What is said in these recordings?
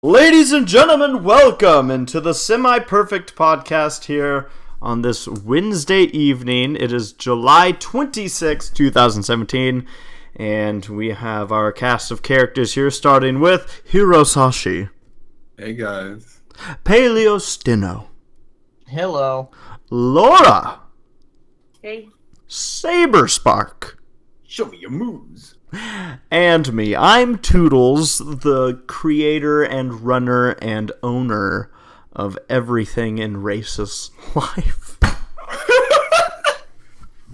Ladies and gentlemen, welcome into the semi-perfect podcast here on this Wednesday evening. It is July 26, 2017, and we have our cast of characters here, starting with Hirosashii. Hey guys. PaleoSteno. Hello. Laura. Hey. Saberspark. Show me your moves. And me. I'm Toodles, the creator and runner and owner of everything in Race's life.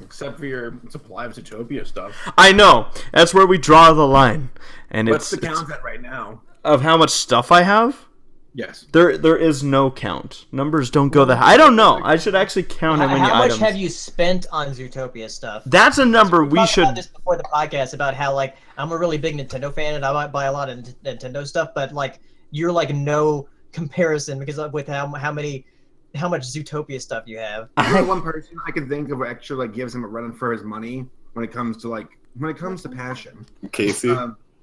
Except for your supply of Zootopia stuff. I know. That's where we draw the line. And What's the count at right now? Of how much stuff I have? Yes. There is no count. Numbers don't go that high. I don't know. I should actually count how many items. How much have you spent on Zootopia stuff? That's a number we should... about this before the podcast about how, like, I'm a really big Nintendo fan and I might buy a lot of Nintendo stuff, but, like, you're, like, no comparison because of with how much Zootopia stuff you have. You're one person I can think of who actually, like, gives him a run for his money when it comes to passion. Casey?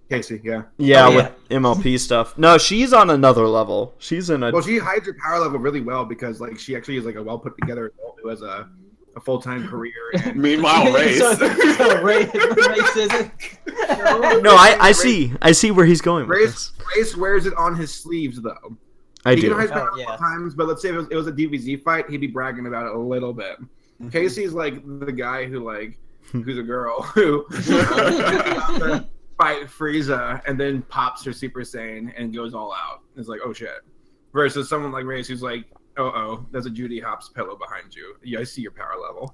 Casey, yeah. Yeah, Oh, yeah. with MLP stuff. No, she's on another level. She's in a... Well, she hides her power level really well because, like, she actually is, like, a well put together adult who has a full-time career. And... Meanwhile, Race. so Race isn't. No, I see where he's going with this. Race wears it on his sleeves, though. I He do. can hide power yeah. times, but let's say it was a DBZ fight, he'd be bragging about it a little bit. Casey's, like, the guy who, like, who's a girl who... fight Frieza and then pops her Super Saiyan and goes all out. It's like, oh shit. Versus someone like Race who's like, oh, there's a Judy Hopps pillow behind you. Yeah, I see your power level.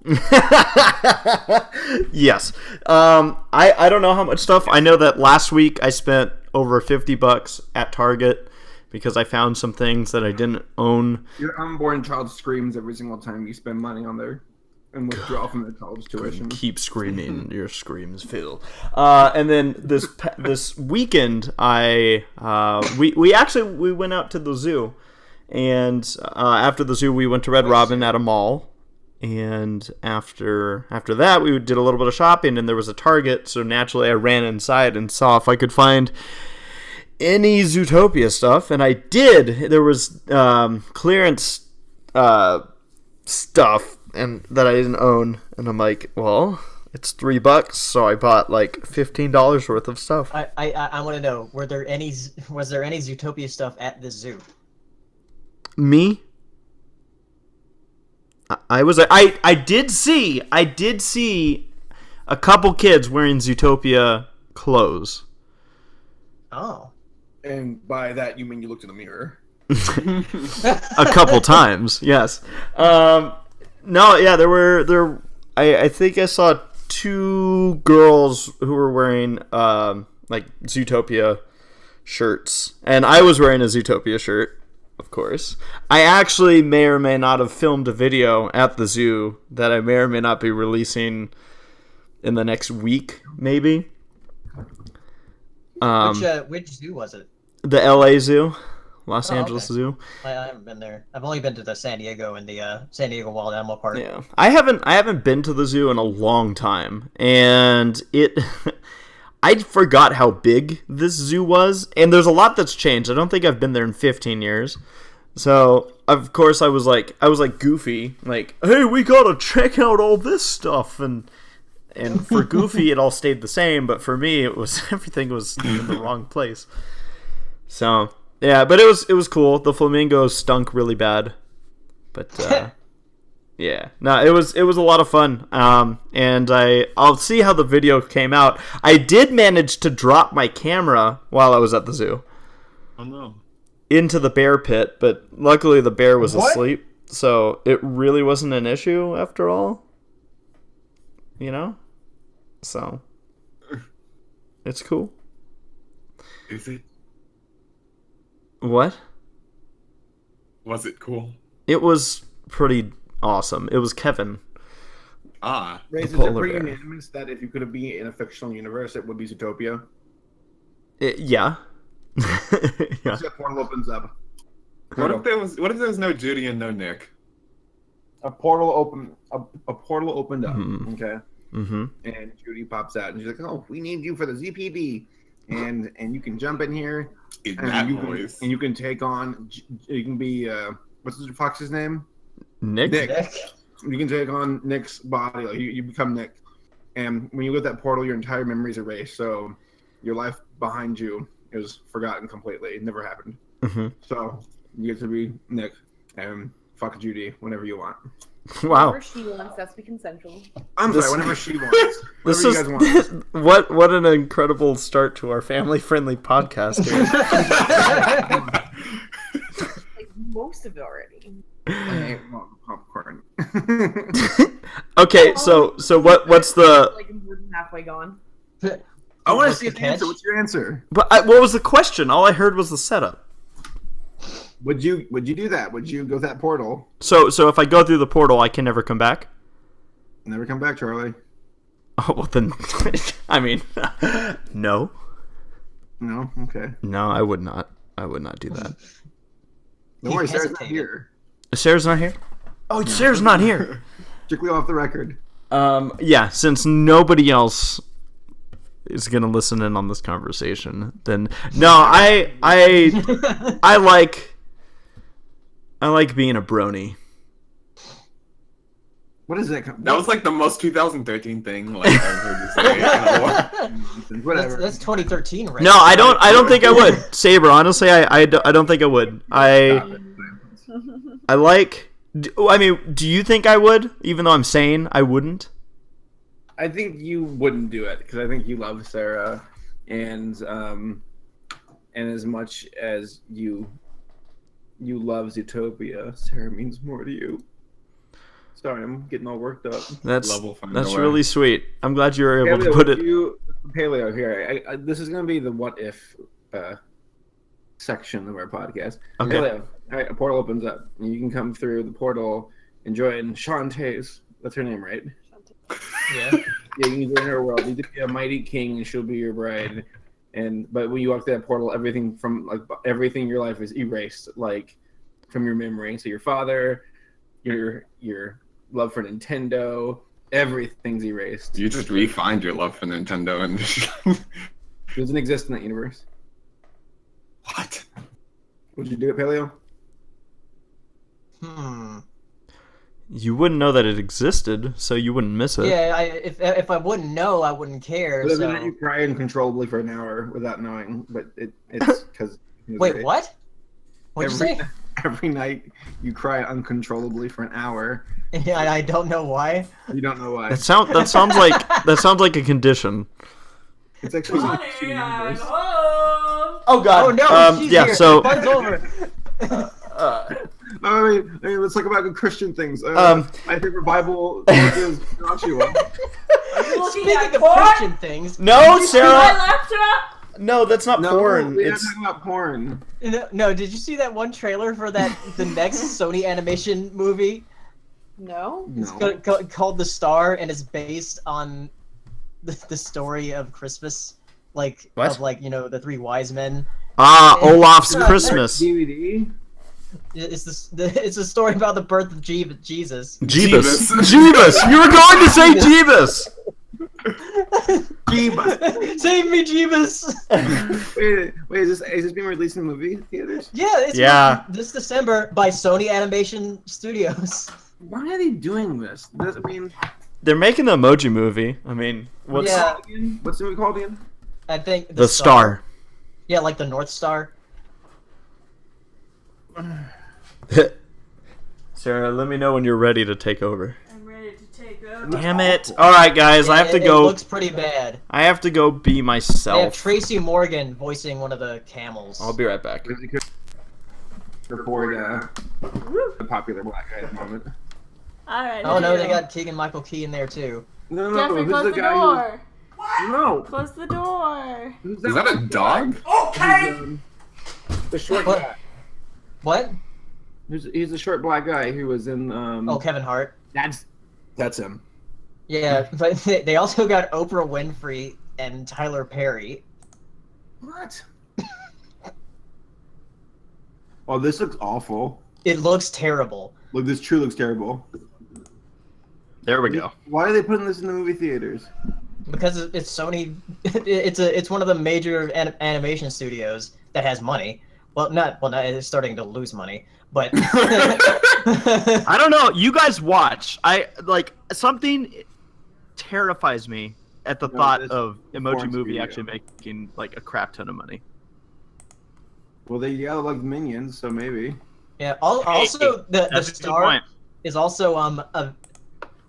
Yes. I don't know how much stuff. I know that last week I spent over $50 at Target because I found some things that I didn't own. Your unborn child screams every single time you spend money on there. And withdraw from their college tuition. Keep screaming, your screams fill. And then this weekend, we went out to the zoo, and after the zoo, we went to Red Robin at a mall, and after that, we did a little bit of shopping, and there was a Target, so naturally, I ran inside and saw if I could find any Zootopia stuff, and I did. There was clearance stuff. And that I didn't own, and I'm like, well, it's $3, so I bought like $15 worth of stuff. I want to know, was there any Zootopia stuff at the zoo? Me? I did see a couple kids wearing Zootopia clothes. Oh. And by that, you mean you looked in the mirror? A couple times, yes. No, yeah, I think I saw two girls who were wearing like Zootopia shirts, and I was wearing a Zootopia shirt, of course. I actually may or may not have filmed a video at the zoo that I may or may not be releasing in the next week, maybe. Which zoo was it? The LA Zoo. Los Angeles okay. Zoo. I haven't been there. I've only been to the San Diego and the San Diego Wild Animal Park. Yeah, I haven't been to the zoo in a long time, and I forgot how big this zoo was, and there's a lot that's changed. I don't think I've been there in 15 years. So of course I was like Goofy, like, hey, we gotta check out all this stuff, and for Goofy it all stayed the same, but for me everything was in the wrong place. So. Yeah, but it was cool. The flamingos stunk really bad, but yeah, no, it was a lot of fun. And I'll see how the video came out. I did manage to drop my camera while I was at the zoo. Oh no! Into the bear pit, but luckily the bear was asleep, so it really wasn't an issue after all. You know, so it's cool. Is it? What? Was it cool? It was pretty awesome. It was Kevin. Ah. Race, is it polar pretty bear. unanimous that if you could be in a fictional universe, it would be Zootopia? Yeah. Yeah. Except portal opens up. What if there was no Judy and no Nick? A portal opened up. Mhm. Okay. Mm-hmm. And Judy pops out and she's like, "Oh, we need you for the ZPD." and you can jump in here, In and that you voice. can take on. You can be what's the fox's name? Nick? Nick. You can take on Nick's body. Like you become Nick, and when you go to that portal, your entire memory is erased. So your life behind you is forgotten completely. It never happened. Mm-hmm. So you get to be Nick and fuck Judy whenever you want. Wow. Whenever she wants, that's be consensual. I'm This- sorry, whenever she wants. This Whenever you guys want. what an incredible start to our family-friendly podcast here. Like most of it already. I want popcorn. Okay, so what's the Like more than halfway gone. I want to What's see the his answer. catch? What's your answer? what was the question? All I heard was the setup. Would you do that? Would you go to that portal? So if I go through the portal, I can never come back? Never come back, Charlie. Oh, well then, I mean, no. No? Okay. No, I would not. I would not do that. Don't He worry, Sarah's not hesitated. here. Sarah's not here? Oh, Sarah's not here. Strictly off the record. Yeah, since nobody else is gonna listen in on this conversation, then no, I like being a brony. What is that? That was like the most 2013 thing like I've heard you say in a while. Whatever. That's 2013, right? No, I don't think I would. Saber, honestly, I don't think I would. I like. I mean, do you think I would? Even though I'm saying I wouldn't. I think you wouldn't do it because I think you love Sarah, and as much as you love Zootopia, Sarah means more to you. Sorry, I'm getting all worked up. That's Love will find that's a way. really sweet. I'm glad you were able to Paleo, put would it. Paleo here. This is going to be the what if section of our podcast. Okay. Paleo, all right, a portal opens up. And you can come through the portal and join Shantae's. That's her name, right? Yeah. Yeah, you can join her world. You can be a mighty king, and she'll be your bride. But when you walk through that portal, everything in your life is erased, like from your memory. So your father, your love for Nintendo, everything's erased. You just refined your love for Nintendo and It doesn't exist in that universe. what? Would you do it, Paleo? You wouldn't know that it existed, so you wouldn't miss it. Yeah, if I wouldn't know, I wouldn't care. But So. then you cry uncontrollably for an hour without knowing, but it's because. Wait, what? What'd you say? Every night you cry uncontrollably for an hour. Yeah, I don't know why. You don't know why. That sounds like a condition. It's actually universe. Oh God. Oh no, she's yeah. here. So. Fun's over. I mean, let's talk about good Christian things. My favorite Bible is Joshua. Speaking of Christian things, No, My Sarah. laptop. No, that's not porn. We're not It's talking about porn. no, did you see that one trailer for the next Sony animation movie? No. No. Called The Star, and it's based on the story of Christmas, like What? of the three wise men. Olaf's Christmas. DVD. It's it's a story about the birth of Jesus. Jeebus. Jeebus. You were going to say Jeebus. Jeebus. Save me, Jeebus! Wait, is this being released in movie theaters? Yeah, it's this December by Sony Animation Studios. Why are they doing this? I mean, They're making the Emoji Movie. I mean, what's Yeah. what's the movie called again? I think the Star? Yeah, like the North Star. Sarah, let me know when you're ready to take over. I'm ready to take over. Damn it! All right, guys, I have to It go. looks pretty bad. I have to go be They have myself. Tracy Morgan voicing one of the camels. I'll be right back. Report the popular black guy at the moment. Alright. Oh no, they got Keegan Michael Key in there too. No, Jeffrey, who's close the the guy door. No. Close the door. Who's Is that a dog? The short What? guy. What? He's the short black guy who was in. Oh, Kevin Hart. That's him. Yeah, but they also got Oprah Winfrey and Tyler Perry. What? Oh, this looks awful. It looks terrible. Look, this true looks terrible. There we go. Why are they putting this in the movie theaters? because it's Sony. It's one of the major animation studios that has money. Well, not it's starting to lose money, but I don't know. You guys watch. Something terrifies me at the thought of Emoji Movie actually making like a crap ton of money. Well, they like Minions, so maybe. Yeah. Also, the star is also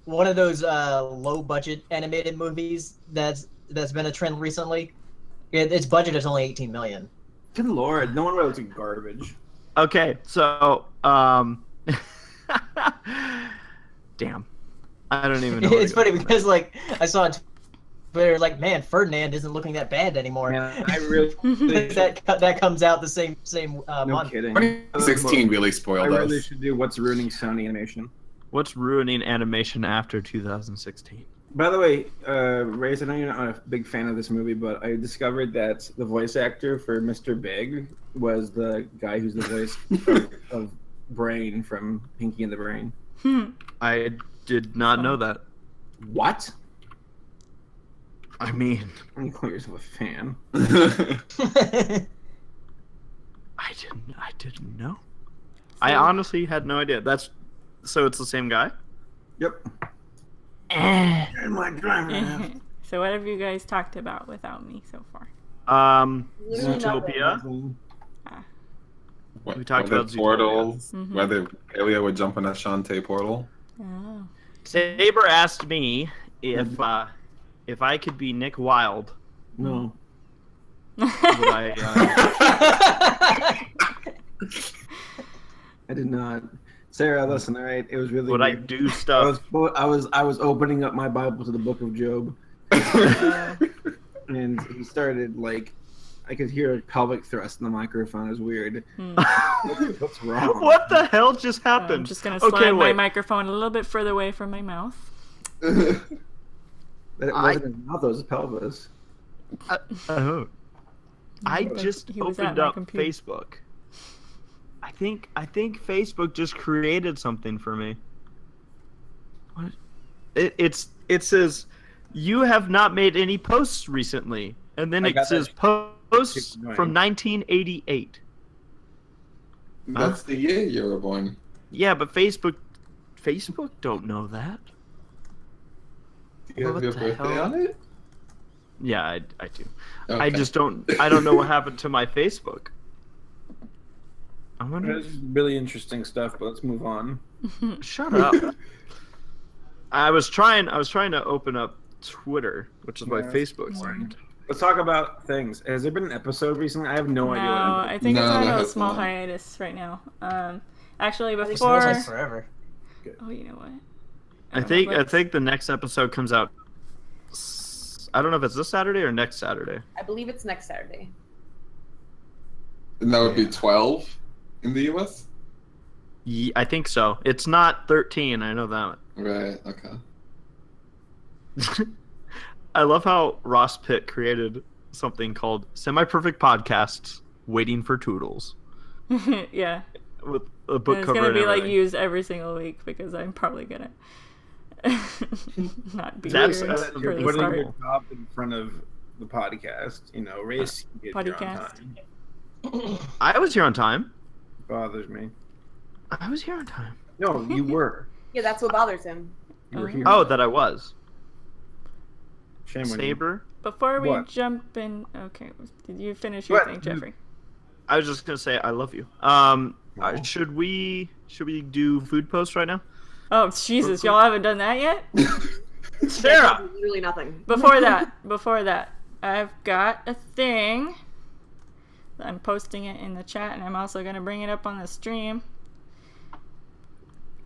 one of those low budget animated movies that's been a trend recently. Its budget is only 18 million. Good lord, no one wrote garbage. Okay, so damn, I don't even know. It's funny because like I saw on Twitter, like, man, Ferdinand isn't looking that bad anymore. Man, I really that comes out the same no month. kidding. 2016 really I spoiled really us. should do what's ruining Sony animation. What's ruining animation after 2016? By the way, Reyes, I know you're not a big fan of this movie, but I discovered that the voice actor for Mr. Big was the guy who's the voice of Brain from Pinky and the Brain. I did not know that. What? I mean, You call yourself a fan? I didn't know. I honestly had no idea. So it's the same guy? Yep. So what have you guys talked about without me so far? Literally Zootopia. We talked about portals, Mhm. whether Paleo would jump in a Shantae portal. Oh. Saber asked me if I could be Nick Wilde, No. would I I did not. Sarah, listen, all right? It was really would I weird. do stuff? I was opening up my Bible to the book of Job. And he started like I could hear a pelvic thrust in the microphone. It was weird. What's wrong? What the hell just happened? I'm just gonna slide my wait. microphone a little bit further away from my mouth. That it wasn't his mouth, it was his pelvis. Oh. I But just he was at opened my up computer. Facebook. I think Facebook just created something for me. What? It says you have not made any posts recently, and then I it got says that. posts Keep going. from 1988. That's the year you were born. Yeah, but Facebook don't know that. You have What your the birthday hell? on it? Yeah, I do. Okay. I don't know what happened to my Facebook. I wonder. This is really interesting stuff, but let's move on. Shut up. I was trying to open up Twitter, which is why Yeah, Facebook's on. Let's talk about things. Has there been an episode recently? I have no idea. No, What I think it's No, on that a has small not. hiatus right now. Actually, It before. smells like forever. Oh, you know what? I think the next episode comes out. I don't know if it's this Saturday or next Saturday. I believe it's next Saturday. And that would be 12 in the US? I think so. It's not 13. I know that. Right, okay. I love how Ross Pitt created something called Semi-Perfect Podcasts Waiting for Toodles Yeah. with a book And it's cover gonna and be like everything. used every single week because I'm probably gonna not be That's- here that's- for you're the putting start. your job in front of the podcast. You know, race get here on Podcast. time. I was here on time. Bothers me. I was here on time. No, you were. Yeah, that's what bothers him. You were here. Oh, that I was. Shame on you. Saber. Before we What? jump in, okay, did you finish your What? thing, Jeffrey? I was just gonna say I love you. Should we do food posts right now? Oh Jesus, y'all haven't done that yet. Sarah. Literally nothing. Before that, I've got a thing. I'm posting it in the chat, and I'm also gonna bring it up on the stream.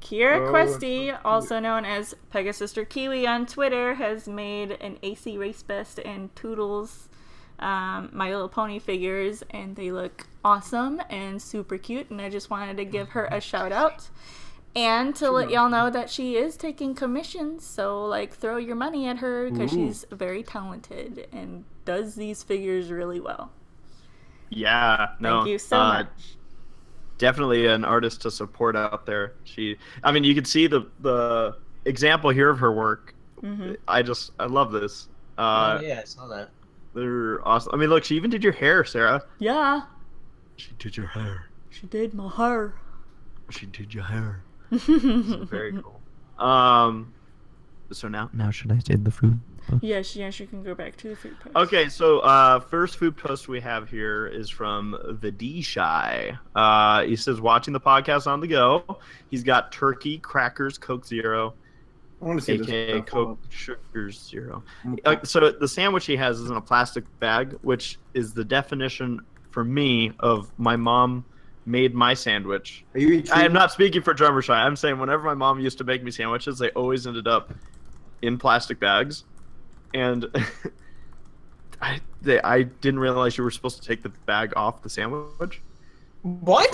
Kira Oh, Questy, that's so also known as Pegasister Kiwi on Twitter, has made an ACRacebest and Toodles My Little Pony figures, and they look awesome and super cute, and I just wanted to give her a shout out. And to let y'all know that she is taking commissions, so like throw your money at her because she's very talented and does these figures really well. Yeah. No. Thank you so much. Definitely an artist to support out there. I mean, you can see the example here of her work. Mm-hmm. I love this. Yeah, I saw that. They're awesome. I mean, look, she even did your hair, Sarah. Yeah. She did your hair. She did my hair. She did your hair. So very cool. So now should I say the food? Yes, you can go back to the food post. Okay, so first food post we have here is from the D-Shy. He says, watching the podcast on the go. He's got turkey, crackers, Coke Zero, I want to see aka this. Coke Sugar Zero. So the sandwich he has is in a plastic bag, which is the definition for me of my mom made my sandwich. Are you I am not speaking for Drummer Shy. I'm saying whenever my mom used to make me sandwiches, they always ended up in plastic bags. And I didn't realize you were supposed to take the bag off the sandwich. What?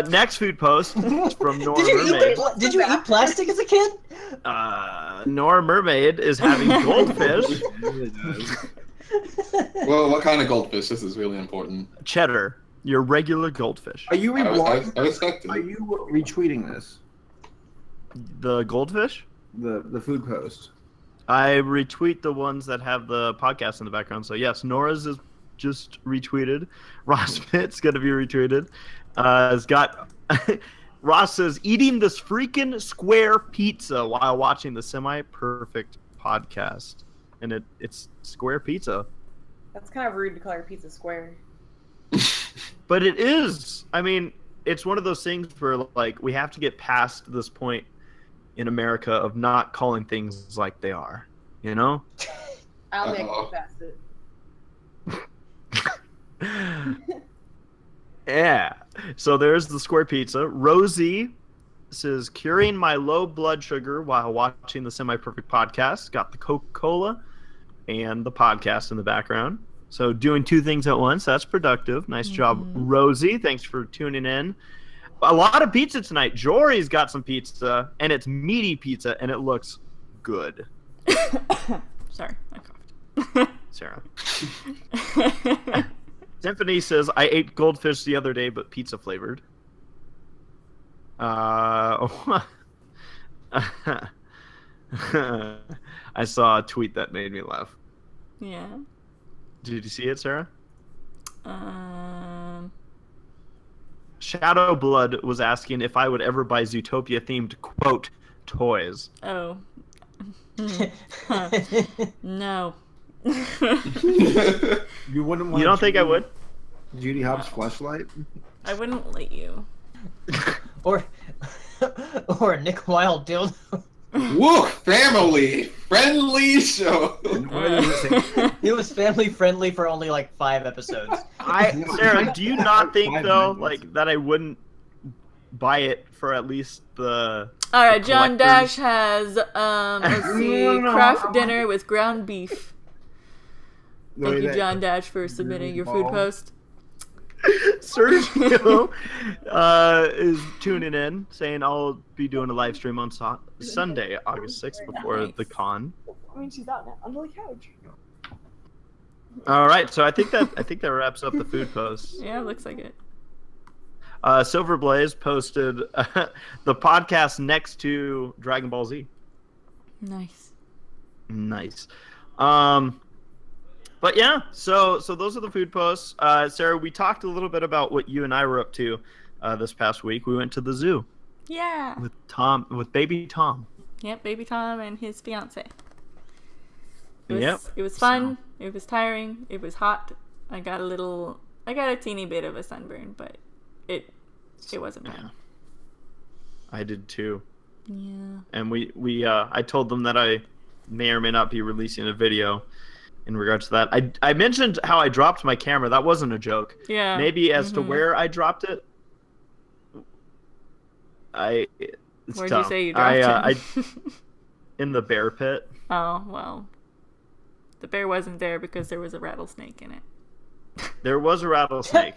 Next food post is from Nora Mermaid. Did you eat plastic as a kid? Nora Mermaid is having goldfish. Well, what kind of goldfish? This is really important. Cheddar, your regular goldfish. Are you I respect Are it. you retweeting this? The goldfish? The food post. I retweet the ones that have the podcast in the background. So yes, Nora's is just retweeted. Ross Pitt's gonna be retweeted. Has got Ross says eating this freaking square pizza while watching the semi-perfect podcast, and it's square pizza. That's kind of rude to call your pizza square. But it is. I mean, it's one of those things where like we have to get past this point in America of not calling things like they are, you know? I'll make you pass it. Yeah. So there's the square pizza. Rosie says, curing my low blood sugar while watching the Semi-Perfect podcast. Got the Coca-Cola and the podcast in the background. So doing two things at once. That's productive. Nice job, Rosie. Thanks for tuning in. A lot of pizza tonight. Jory's got some pizza, and it's meaty pizza, and it looks good. Sorry, I coughed. Sarah. Symphony says, I ate goldfish the other day, but pizza flavored. I saw a tweet that made me laugh. Yeah. Did you see it, Sarah? Shadow Blood was asking if I would ever buy Zootopia-themed, quote, toys. Oh. No. You wouldn't want. You don't think I would? Judy Hopps flashlight? I wouldn't let you. or a Nick Wilde dildo. Woo! Family friendly show. It was family friendly for only like 5 episodes. Sarah, do you not think though, like that I wouldn't buy it for at least the? All right, John collectors? Dash has let's see, craft dinner with ground beef. Thank you, John Dash, for submitting your food post. Sergio is tuning in, saying I'll be doing a live stream on Sunday, August 6th, before the con. I mean, she's out now under the couch. All right, so I think that wraps up the food posts. Yeah, looks like it. Silver Blaze posted the podcast next to Dragon Ball Z. Nice. But yeah, so those are the food posts. Sarah, we talked a little bit about what you and I were up to this past week. We went to the zoo. Yeah. With baby Tom. Yep, baby Tom and his fiance. Yep. It was fun. It was tiring. It was hot. I got a teeny bit of a sunburn, but it wasn't bad. Yeah. I did too. Yeah. And we I told them that I may or may not be releasing a video in regards to that. I mentioned how I dropped my camera. That wasn't a joke. Yeah. Maybe as to where I dropped it. Where'd you say you dropped it? In the bear pit. Oh, well. The bear wasn't there because there was a rattlesnake in it. There was a rattlesnake.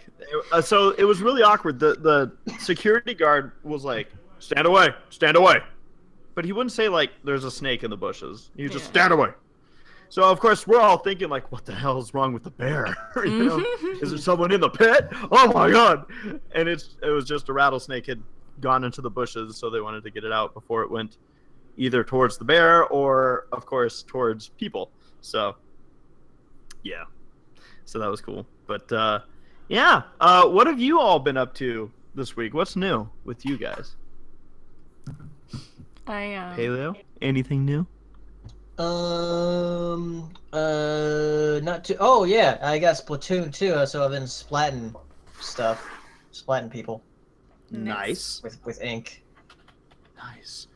So it was really awkward. The security guard was like, stand away. But he wouldn't say, like, there's a snake in the bushes. He would just stand away. So, of course, we're all thinking, like, what the hell is wrong with the bear? You know? Is there someone in the pit? Oh, my God. And it was just a rattlesnake had gone into the bushes, so they wanted to get it out before it went either towards the bear or, of course, towards people. So, yeah. So that was cool. But, what have you all been up to this week? What's new with you guys? Paleo, anything new? Not too. Oh yeah, I got Splatoon too. So I've been splatting stuff, splatting people Nice. with ink. Nice.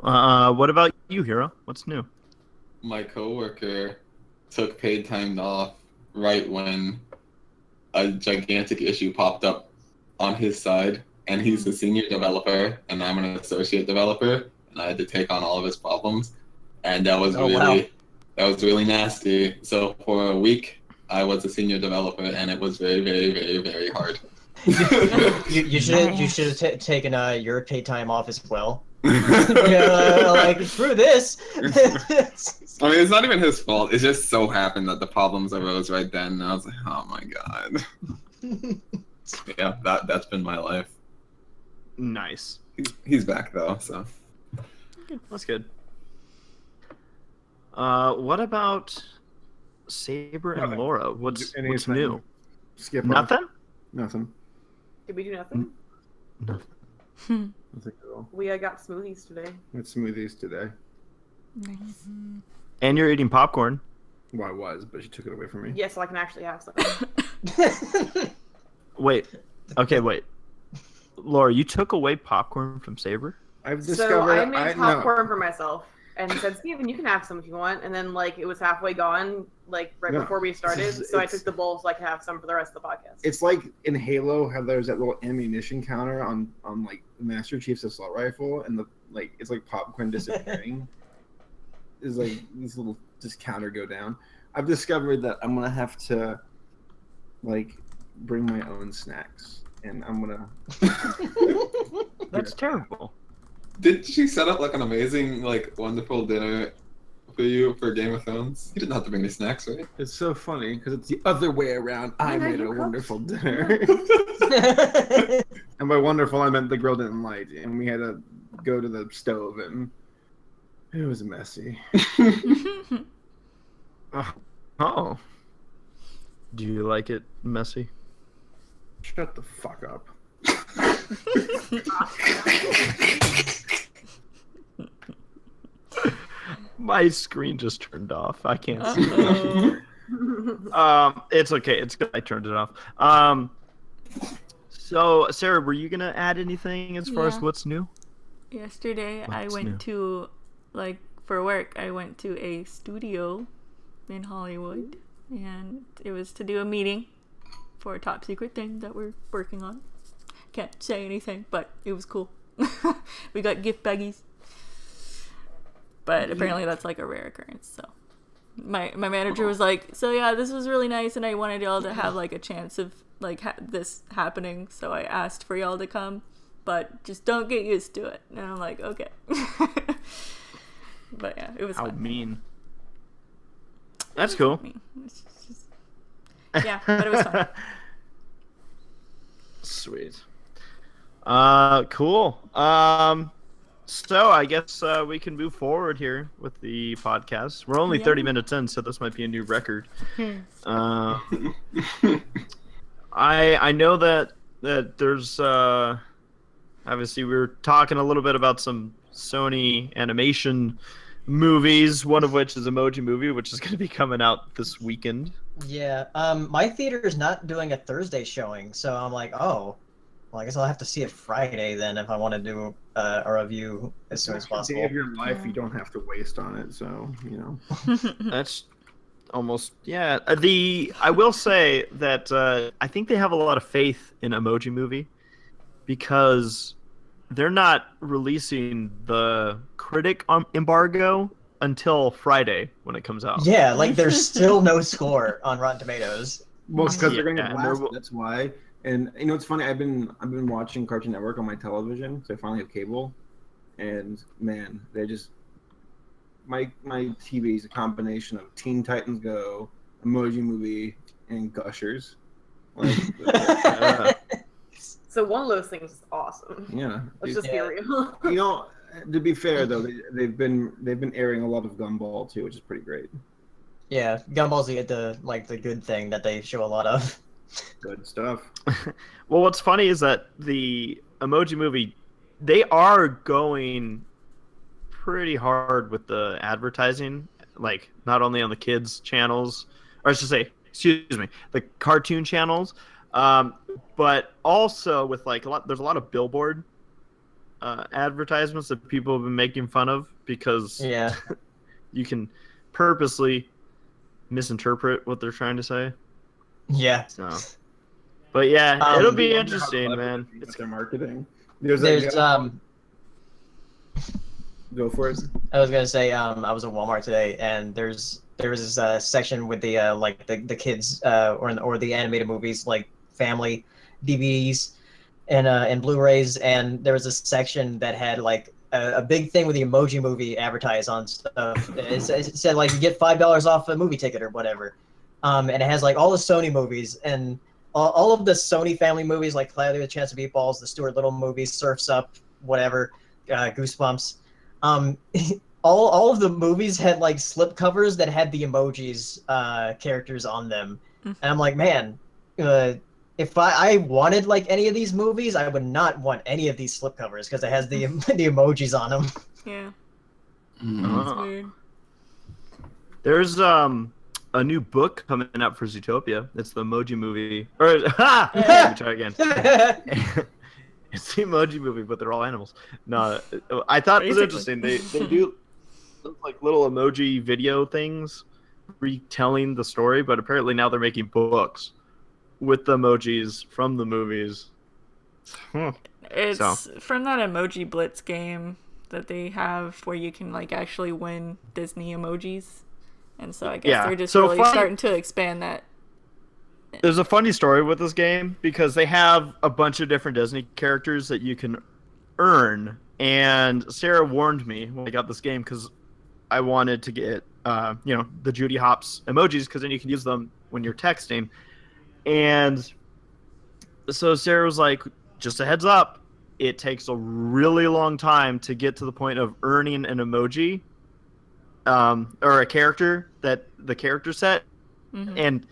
What about you, Hero? What's new? My coworker took paid time off right when a gigantic issue popped up on his side, and he's a senior developer, and I'm an associate developer, and I had to take on all of his problems, and that was really nasty. So for a week, I was a senior developer, and it was very, very, very, very hard. You should have taken your paid time off as well. Like screw this. I mean, it's not even his fault. It just so happened that the problems arose right then, and I was like, oh my god. Yeah, that's been my life. Nice. He's back though, so. That's good. What about Saber and Laura? What's new? Skip Nothing? Nothing. Did we do nothing? Nothing. Nothing at all. We got smoothies today. We had smoothies today. Nice. And you're eating popcorn. Well, I was, but she took it away from me. Yes, so I can actually have some. Wait. Okay, wait. Laura, you took away popcorn from Saber? I've So discovered. I made popcorn for myself and said, Steven, you can have some if you want. And then, like, it was halfway gone, like, right No. before we started. So I took the bowl so I could have some for the rest of the podcast. It's like in Halo, how there's that little ammunition counter on like Master Chief's assault rifle, and it's like popcorn disappearing. Is like this little just counter go down. I've discovered that I'm gonna have to like bring my own snacks, and I'm gonna. That's terrible. Did she set up like an amazing, like, wonderful dinner for you for Game of Thrones? You didn't have to bring any snacks, right? It's so funny because it's the other way around. I made a wonderful dinner. And by wonderful, I meant the grill didn't light, and we had to go to the stove, and it was messy. Oh. Do you like it messy? Shut the fuck up. My screen just turned off. I can't see it. It's okay. It's good. I turned it off. So, Sarah, were you gonna add anything as far as what's new? Yesterday, I What's went new? to, like, for work, I went to a studio in Hollywood, and it was to do a meeting for a top secret thing that we're working on. Can't say anything, but it was cool. We got gift baggies. But apparently that's like a rare occurrence, so. My manager was like, so yeah, this was really nice, and I wanted y'all to have, like, a chance of, like, this happening, so I asked for y'all to come, but just don't get used to it. And I'm like, okay. But yeah, it was How fun. mean. That's cool. It's just... Yeah, but it was fun. Sweet. Cool. So I guess we can move forward here with the podcast. We're only 30 minutes in, so this might be a new record. I know that there's obviously we were talking a little bit about some Sony animation movies, one of which is Emoji Movie, which is going to be coming out this weekend. Yeah. My theater is not doing a Thursday showing, so I'm like, oh, well, I guess I'll have to see it Friday then if I want to do a review as soon as Day possible. of your life you don't have to waste on it, so you know. That's almost I will say that I think they have a lot of faith in Emoji Movie because they're not releasing the critic embargo until Friday when it comes out. Yeah, like there's still no score on Rotten Tomatoes. Well, because they're going to Yeah, blast. they're- That's why. And you know, it's funny. I've been watching Cartoon Network on my television, so I finally have cable. And man, they're just my TV is a combination of Teen Titans Go, Emoji Movie, and Gushers. Like, So one of those things is awesome. yeah, Let's dude, just be real. you know, To be fair though, they've been airing a lot of Gumball too, which is pretty great. Yeah, Gumball's the good thing that they show a lot of. Good stuff. Well, what's funny is that the Emoji Movie, they are going pretty hard with the advertising, like not only on the kids channels, or I should say, excuse me, the cartoon channels, but also with like there's a lot of billboard advertisements that people have been making fun of because you can purposely misinterpret what they're trying to say. Yeah. So, but yeah, it'll be interesting, man. It's their marketing. There's Go for it. I was gonna say I was at Walmart today, and there was this section with the like the kids or the animated movies, like family DVDs and Blu-rays, and there was a section that had like a big thing with the Emoji Movie advertised on stuff. It said like you get $5 off a movie ticket or whatever, and it has like all the Sony movies and all of the Sony family movies, like Cloudy with a Chance of Meatballs, the Stuart Little movies, Surf's Up, whatever, Goosebumps. All of the movies had like slip covers that had the emojis characters on them, and I'm like, man, if I wanted like any of these movies, I would not want any of these slip covers because it has the emojis on them. Yeah. Mm. Weird. There's a new book coming out for Zootopia. It's the Emoji Movie. Or let me try again. It's the Emoji Movie, but they're all animals. No, I thought it was interesting. They do like little emoji video things, retelling the story, but apparently now they're making books with the emojis from the movies. It's from that Emoji Blitz game that they have where you can like actually win Disney emojis, and so I guess they're just really starting to expand that. There's a funny story with this game because they have a bunch of different Disney characters that you can earn, and Sarah warned me when I got this game because I wanted to get the Judy Hopps emojis because then you can use them when you're texting. And so Sarah was like, just a heads up, it takes a really long time to get to the point of earning an emoji or a character, that the character set. Mm-hmm.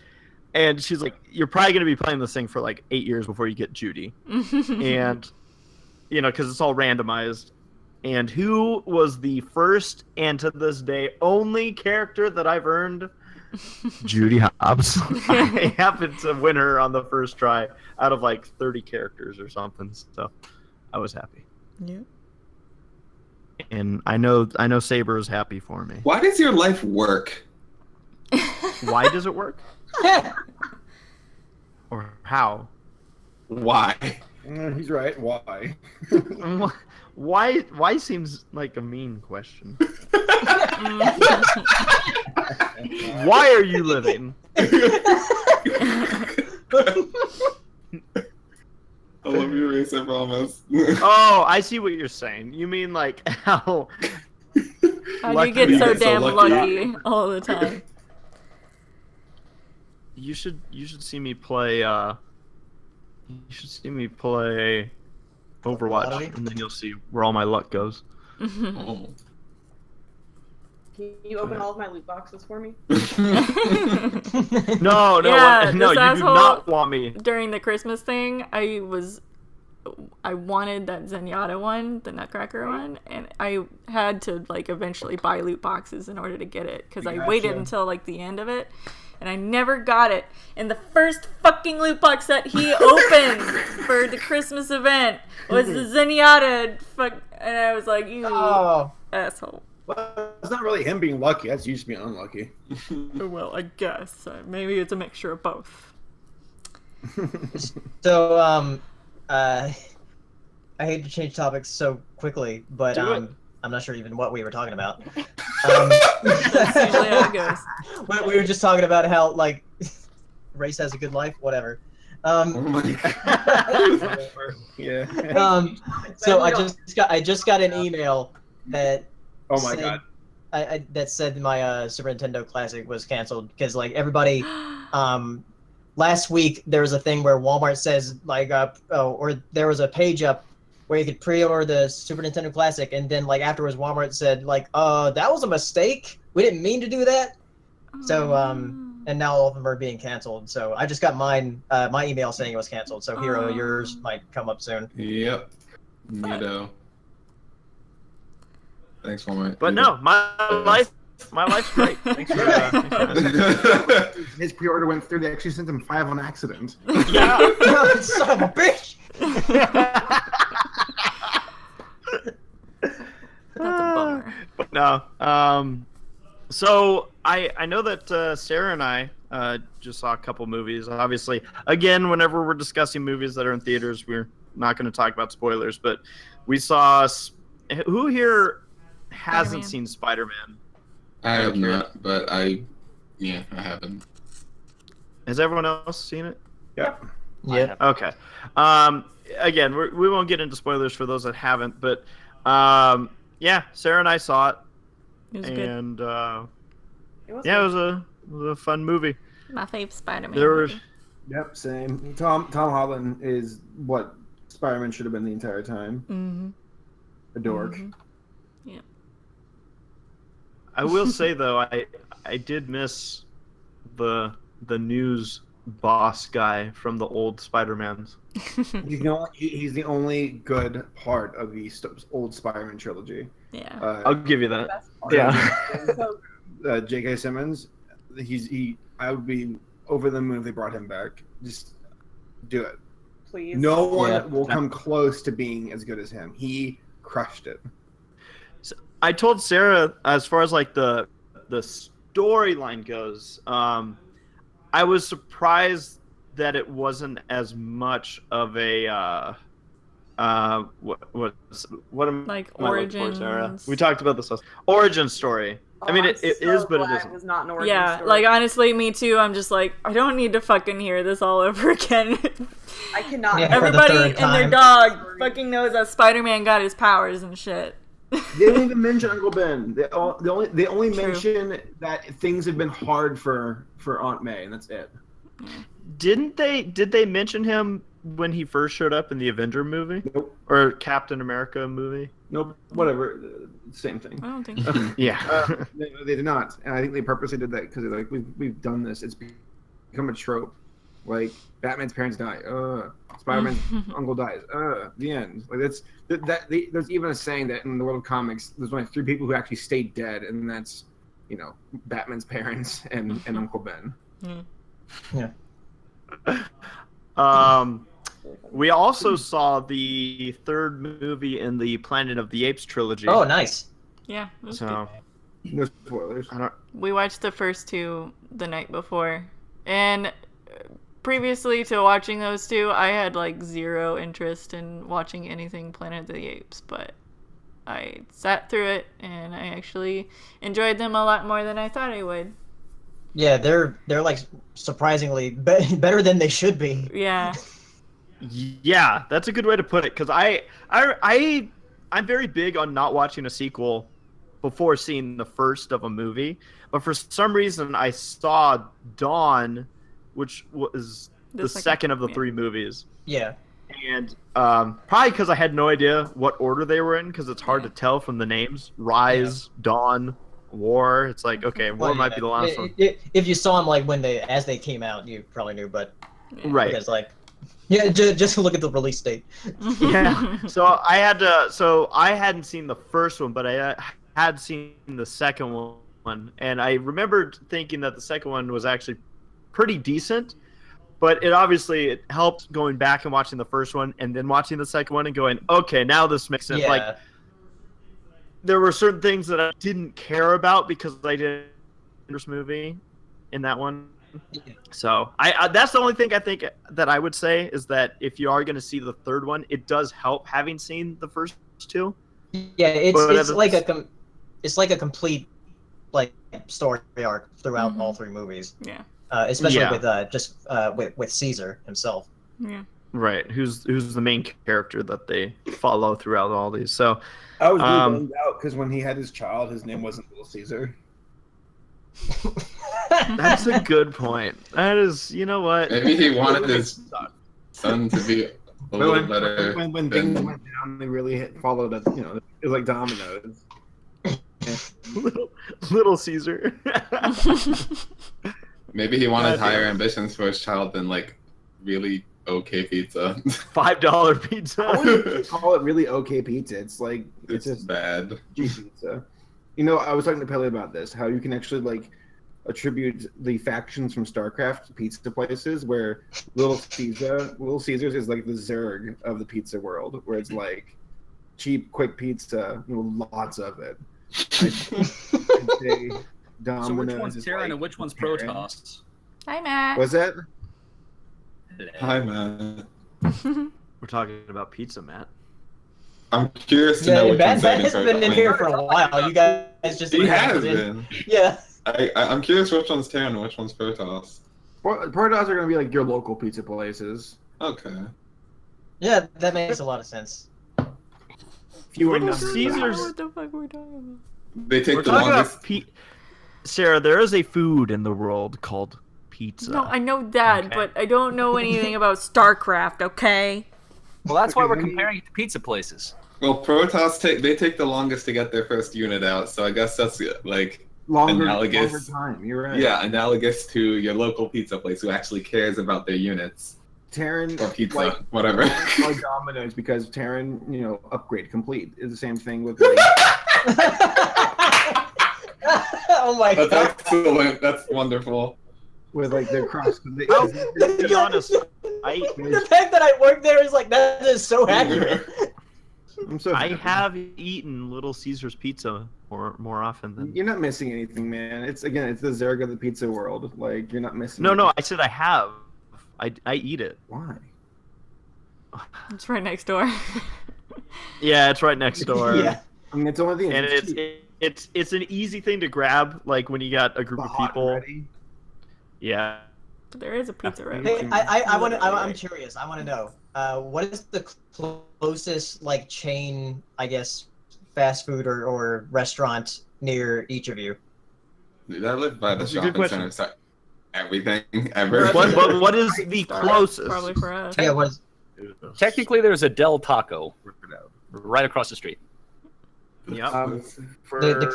And she's like, you're probably going to be playing this thing for like 8 years before you get Judy. And, because it's all randomized. And who was the first and to this day only character that I've earned? Judy Hopps. I happened to win her on the first try out of like 30 characters or something. So I was happy. Yeah. And I know Saber is happy for me. Why does your life work? Why does it work? Or how? Why? He's right. Why? Why seems like a mean question. Why are you living? I love your race, I promise. Oh, I see what you're saying. You mean like how do you get so damn lucky all the time? You should see me play Overwatch, and then you'll see where all my luck goes. Oh. Can you open all of my loot boxes for me? No, Yeah, you do not want me. During the Christmas thing, I wanted that Zenyatta one, the Nutcracker one, and I had to like eventually buy loot boxes in order to get it because I waited until like the end of it, and I never got it. And the first fucking loot box that he opened for the Christmas event was the Zenyatta and I was like, you asshole. Well, it's not really him being lucky. That's you just being unlucky. Well, I guess maybe it's a mixture of both. So, I hate to change topics so quickly, but I'm not sure even what we were talking about. That's usually how it goes. We were just talking about how like race has a good life, whatever. Oh my God. Yeah. So I just got an email that. Oh my God. That said my Super Nintendo Classic was canceled because like everybody. Last week there was a thing where Walmart says like or there was a page up where you could pre-order the Super Nintendo Classic, and then like afterwards, Walmart said like, that was a mistake. We didn't mean to do that. So and now all of them are being canceled. So I just got mine, my email saying it was canceled. So Hiro, yours might come up soon. Yep. Neato. Thanks, Walmart. But no, my life's great. Thanks for his pre-order went through. They actually sent him 5 on accident. Yeah. Son of a bitch! That's a bummer. But no. So I know that Sarah and I just saw a couple movies. Obviously, again, whenever we're discussing movies that are in theaters, we're not going to talk about spoilers. But we saw. Who here hasn't seen Spider-Man? I have not, but I haven't. Has everyone else seen it? Yeah. Yeah. Okay. Again, we won't get into spoilers for those that haven't, but yeah, Sarah and I saw it, It was good. and It was yeah, it was a fun movie. My fave Spider-Man. There were movie. Yep, same. Tom Holland is what Spider-Man should have been the entire time. Mm-hmm. A dork. Mhm. Yeah. I will say though, I did miss the news boss guy from the old Spider-Mans. He's the only good part of the old Spider-Man trilogy. Yeah. I'll give you that. Best part. Yeah. J.K. Simmons, I would be over the moon if they brought him back. Just do it. Please. No one will come close to being as good as him. He crushed it. I told Sarah, as far as like the storyline goes, I was surprised that it wasn't as much of a what am Like I looking for, origins. Sarah? We talked about this origin story. I mean, it is, but it glad isn't. was not an origin Yeah, story. like honestly, me too. I'm just like, I don't need to fucking hear this all over again. I cannot. Yeah. For the Everybody third and their time. dog fucking knows that Spider-Man got his powers and shit. They don't even mention Uncle Ben. They only True. mention that things have been hard for Aunt May, and that's it. Did they mention him when he first showed up in the Avenger movie? Nope. Or Captain America movie? Nope. Whatever. Same thing. I don't think so. Yeah. They did not, and I think they purposely did that because they're like, we've done this. It's become a trope. Like Batman's parents die. Spider-Man's uncle dies. The end. Like there's even a saying that in the world of comics, there's only 3 people who actually stayed dead, and that's Batman's parents and Uncle Ben. We also saw the 3rd movie in the Planet of the Apes trilogy. Oh, nice. Yeah. It was So No spoilers. I don't. We watched the first 2 the night before, and previously to watching those 2, I had like 0 interest in watching anything Planet of the Apes, but I sat through it and I actually enjoyed them a lot more than I thought I would. Yeah, they're like surprisingly better than they should be. Yeah. Yeah, that's a good way to put it. Because I'm very big on not watching a sequel before seeing the first of a movie. But for some reason, I saw Dawn, which was the second of the 3 movies. Yeah. And probably because I had no idea what order they were in, because it's hard to tell from the names. Rise, Dawn, War. It's like, okay, War might be the last one. If you saw them like as they came out, you probably knew. But Right. because like, yeah, just look at the release date. Yeah. So I hadn't seen the first one, but I had seen the second one, and I remembered thinking that the second one was actually pretty decent. But it helped going back and watching the first one and then watching the second one and going, okay, now this makes sense. Yeah. Like, there were certain things that I didn't care about because I didn't this movie in that one. So I that's the only thing I think that I would say is that if you are going to see the 3rd one, it does help having seen the first 2. Yeah, it's like a complete like story arc throughout all 3 movies. Yeah. Especially with Caesar himself. Yeah. Right, who's the main character that they follow throughout all these. So I was really bummed out because when he had his child, his name wasn't Little Caesar. that's a good point. That is, you know what? Maybe he wanted his son to be a But little better. when things went down, they really followed us. You know, it was like dominoes. Little Caesar. Maybe he wanted God higher damn. ambitions for his child than like really okay pizza. $5 pizza. I wouldn't call it really okay pizza. It's like It's just bad. cheap pizza. You know, I was talking to Pele about this. How you can actually like attribute the factions from StarCraft to pizza places, where Little Caesars is like the Zerg of the pizza world, where it's like cheap, quick pizza, lots of it. I'd say Domino's So which one's is Terran like and which one's Terran. Protoss? Hi, Matt. Was that? Hi, man. We're talking about pizza, Matt. I'm curious to know Yeah, which Matt one's saving has been in for here for a while. You guys just He has in. been. Yeah. I'm curious which one's Terran and which one's Protoss. Protoss are going to be like your local pizza places. Okay. Yeah, that makes a lot of sense. Fewer Little numbers. Caesars. What the fuck we're talking They take We're the talking longest. about Sarah, there is a food in the world called pizza. about? No, I know that, Okay. but I don't know anything about StarCraft. Okay. Well, that's why we're comparing it to pizza places. Well, Protoss take the longest to get their first unit out, so I guess that's like longer analogous. time. You're right. Yeah, analogous to your local pizza place who actually cares about their units Terran or pizza, like whatever. like Domino's because Terran, upgrade complete is the same thing with like Oh my That's god. excellent. That's wonderful. with like their cross. To be honest, The fact that I work there is like, that is so accurate. I'm so I happy. have eaten Little Caesars pizza more often than. You're not missing anything, man. It's the Zerg of the pizza world. Like you're not missing. No, anything. I said I have. I eat it. Why? It's right next door. Yeah, it's right next door. Yeah. I mean, it's only the And cheap. it's an easy thing to grab, like when you got a group The of hot and people. ready. Yeah. There is a pizza right Hey, here. I'm curious. I want to know, what is the closest like chain, I guess, fast food or restaurant near each of you? Dude, I live by the That's a good shopping question. center. So everything ever. What is the closest? Probably for us. Yeah, what is? Technically, there's a Del Taco right across the street. Yep. For The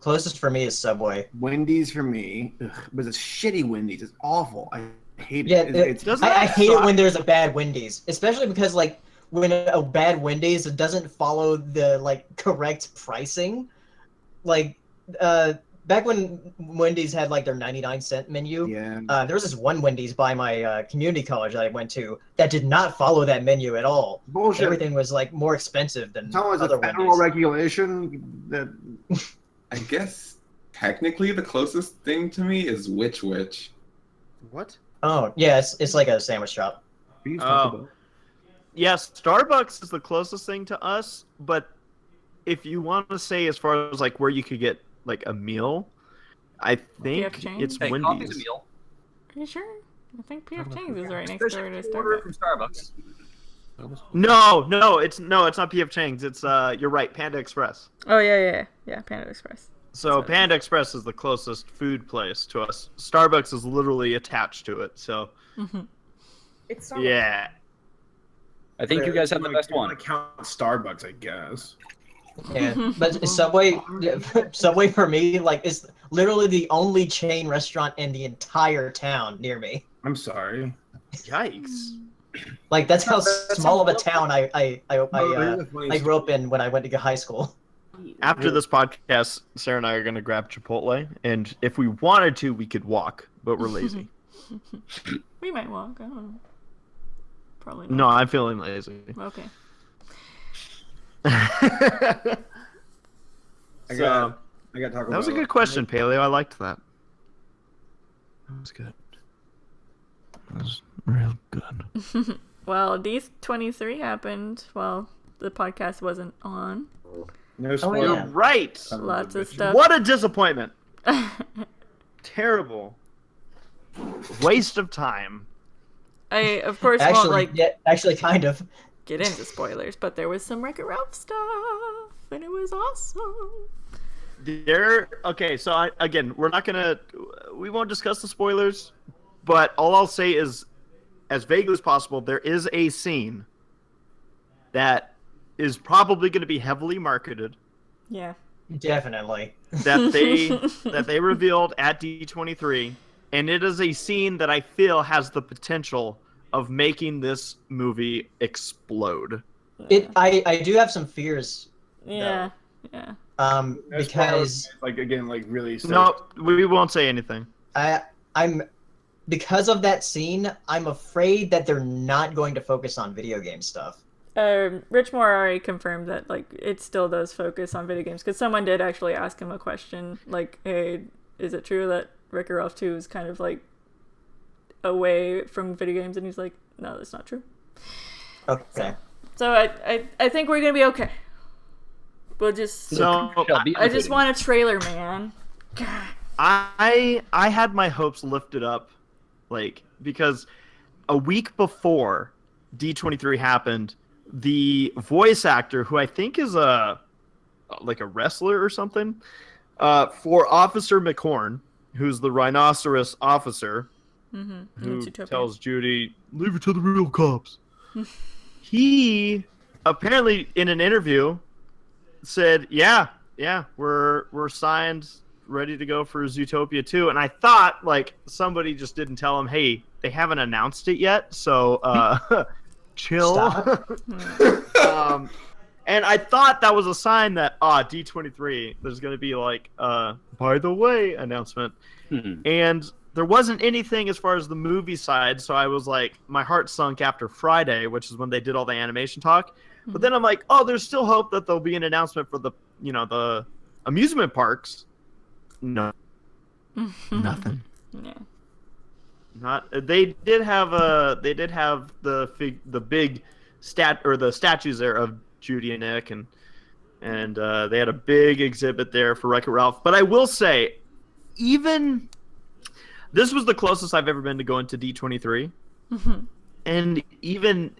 closest for me is Subway. Wendy's for me, but it's shitty Wendy's. It's awful. I hate it. Yeah, It's Doesn't I that hate it suck? when there's a bad Wendy's, especially because like when a bad Wendy's doesn't follow the like correct pricing. Like back when Wendy's had like their 99-cent menu, yeah. there was this one Wendy's by my community college that I went to that did not follow that menu at all. Bullshit. Everything was like more expensive than It's always other a federal Wendy's. regulation that I guess technically the closest thing to me is Witch. What? Oh yeah, it's like a sandwich shop. beef Oh. Taco Bell. Yeah, Starbucks is the closest thing to us, but if you want to say as far as like where you could get like a meal, I think PF Chang's? it's Hey, coffee's a Wendy's. meal. Are you sure? I think PF Chang's is right next Especially door to if you order it Starbucks. from Starbucks. No, it's not PF Chang's. It's you're right, Panda Express. Oh yeah, Panda Express. So Panda Express is the closest food place to us. Starbucks is literally attached to it. So It's so yeah, I think you guys have the best one. Count Starbucks, I guess. Yeah, but Subway for me like is literally the only chain restaurant in the entire town near me. I'm sorry. yikes. Like that's how That's small of a how- town I grew up in when I went to high school. After this podcast, Sarah and I are gonna grab Chipotle, and if we wanted to, we could walk, but we're lazy. We might walk. I don't know. Probably not. No, I'm feeling lazy. Okay. I So, got Taco that was a Bell. good question, Paleo. I liked that. That was good. That was real good. Well, D23 happened while the podcast wasn't on. No Oh, spoiler. yeah. You're right. Lots of stuff. What a disappointment. Terrible. Waste of time. I, of course, won't Actually, like yeah, actually, kind of. get into spoilers, but there was some Wreck-It Ralph stuff, and it was awesome. Okay, so again, we won't discuss the spoilers, but all I'll say is as vaguely as possible, there is a scene that is probably going to be heavily marketed. Yeah. Definitely. That they revealed at D23, and it is a scene that I feel has the potential of making this movie explode. I do have some fears. Yeah. Yeah. Because really. No, we won't say anything. I'm because of that scene, I'm afraid that they're not going to focus on video game stuff. Rich Moore already confirmed that like it still does focus on video games, because someone did actually ask him a question like, hey, is it true that Wreck-It Ralph 2 is kind of like away from video games? And he's like, no, that's not true. Okay. So I think we're gonna be okay. We'll just I just want a trailer, man. I had my hopes lifted up, like, because a week before D23 happened, the voice actor, who I think is a wrestler or something, for Officer McHorn, who's the rhinoceros officer, who tells Judy, "Leave it to the real cops." He apparently in an interview said, "Yeah, we're signed, ready to go for Zootopia 2." And I thought like somebody just didn't tell him, "Hey, they haven't announced it yet, so chill." And I thought that was a sign that D23, there's going to be like by the way announcement. And there wasn't anything as far as the movie side, so I was like, my heart sunk after Friday, which is when they did all the animation talk. But then I'm like, oh, there's still hope that there'll be an announcement for the amusement parks. No. Nothing. Yeah. They did have the big statues there of Judy and Nick, and they had a big exhibit there for Wreck-It Ralph. But I will say, even this was the closest I've ever been to going to D23, and even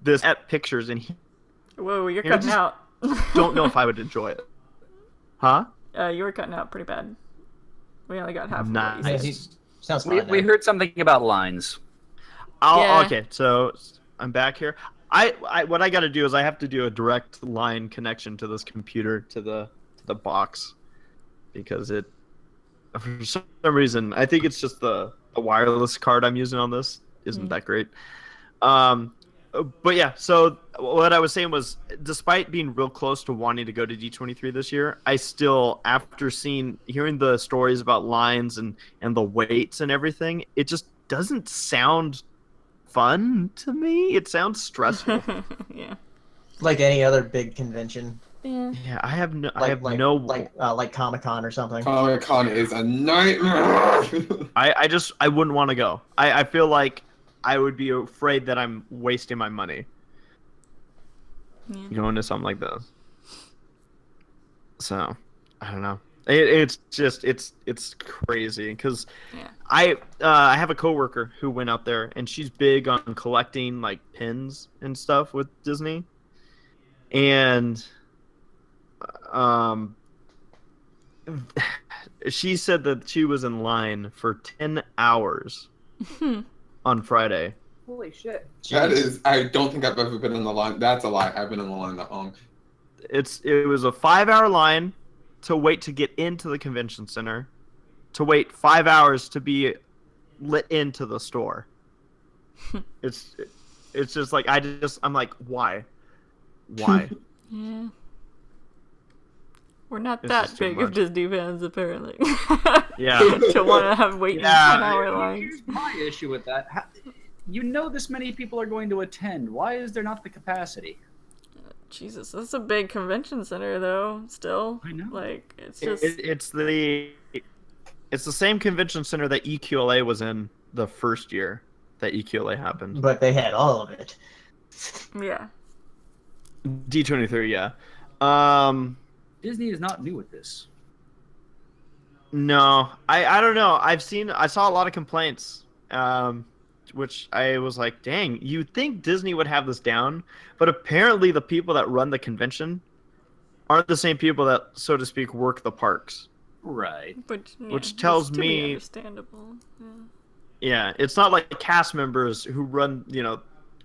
this at pictures and whoa, you're cutting out. Don't know if I would enjoy it. Huh? You were cutting out pretty bad. We only got half. Nice. Sounds fine. We heard something about lines. Okay, so I'm back here. I what I got to do is I have to do a direct line connection to this computer to the box, because it, for some reason, I think it's just the wireless card I'm using on this isn't that great. But yeah, so what I was saying was, despite being real close to wanting to go to D23 this year, I still, after hearing the stories about lines and the waits and everything, it just doesn't sound fun to me. It sounds stressful. Yeah. Like any other big convention. Yeah. I have no like Comic-Con or something. Comic-Con is a nightmare. I wouldn't want to go. I feel like I would be afraid that I'm wasting my money going to something like this. So, I don't know. It's crazy, because I have a coworker who went out there, and she's big on collecting like pins and stuff with Disney, and she said that she was in line for 10 hours on Friday. Holy shit. That is, I don't think I've ever been in the line. That's a lie. I've been in the line that long. It was a 5-hour line to wait to get into the convention center, to wait 5 hours to be lit into the store. It's just like, I'm like, why? Yeah. We're not that big of Disney fans, apparently. Yeah. To want to have waiting 10-hour lines. Here's my issue with that. You know this many people are going to attend. Why is there not the capacity? Jesus, that's a big convention center, though. Still, I know. Like, it's just it's the same convention center that EQLA was in the first year that EQLA happened. But they had all of it. Yeah. D23, yeah. Disney is not new at this. No, I don't know. I saw a lot of complaints, which I was like, dang, you'd think Disney would have this down, but apparently the people that run the convention aren't the same people that, so to speak, work the parks. Right. But, which tells to be me, understandable. Yeah, it's not like cast members who run,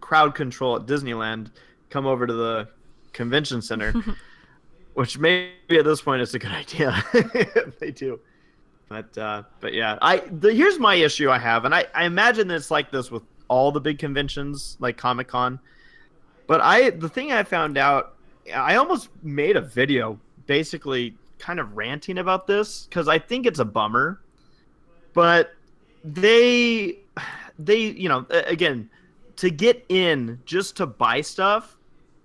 crowd control at Disneyland come over to the convention center, which maybe at this point it's a good idea if they do. But yeah, here's my issue I have, and I imagine it's like this with all the big conventions like Comic-Con. But the thing I found out, I almost made a video basically kind of ranting about this because I think it's a bummer. But they again, to get in just to buy stuff,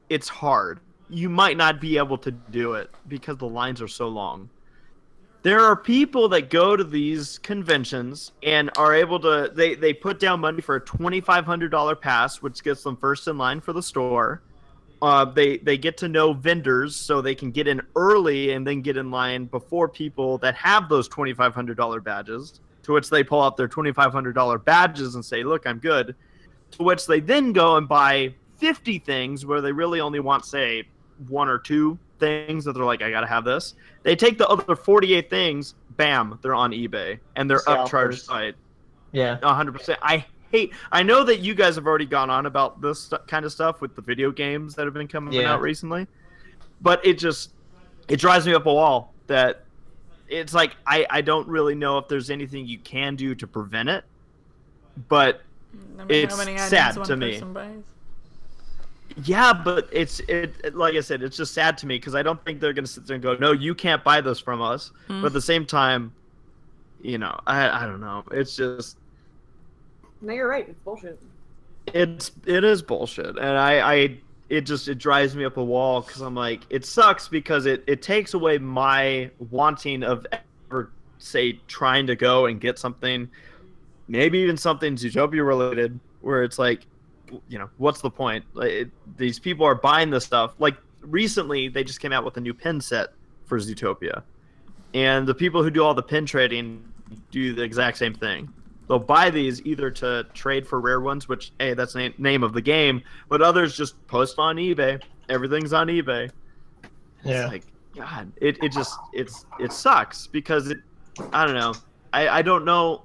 it's hard. You might not be able to do it because the lines are so long. There are people that go to these conventions and are able to they put down money for a $2,500 pass, which gets them first in line for the store. They get to know vendors so they can get in early and then get in line before people that have those $2,500 badges, to which they pull out their $2,500 badges and say, look, I'm good. To which they then go and buy 50 things where they really only want, say, one or two things that they're like, I got to have this. They take the other 48 things, bam, they're on eBay, and they're upcharged site. Yeah. 100%. I know that you guys have already gone on about this kind of stuff with the video games that have been coming out recently, but it drives me up a wall that it's like, I don't really know if there's anything you can do to prevent it, but it's sad to me. Yeah, but it's like I said, it's just sad to me because I don't think they're going to sit there and go, no, you can't buy this from us. But at the same time, I don't know. It's just... No, you're right. It's bullshit. It is bullshit, and it drives me up a wall because I'm like, it sucks because it takes away my wanting of ever, say, trying to go and get something, maybe even something Zootopia related, where it's like, what's the point? These people are buying this stuff. Like recently, they just came out with a new pin set for Zootopia, and the people who do all the pin trading do the exact same thing. They'll buy these either to trade for rare ones, which, hey, that's the name of the game, but others just post on eBay. Everything's on eBay. Yeah. It's like, God, it sucks because I don't know. I don't know.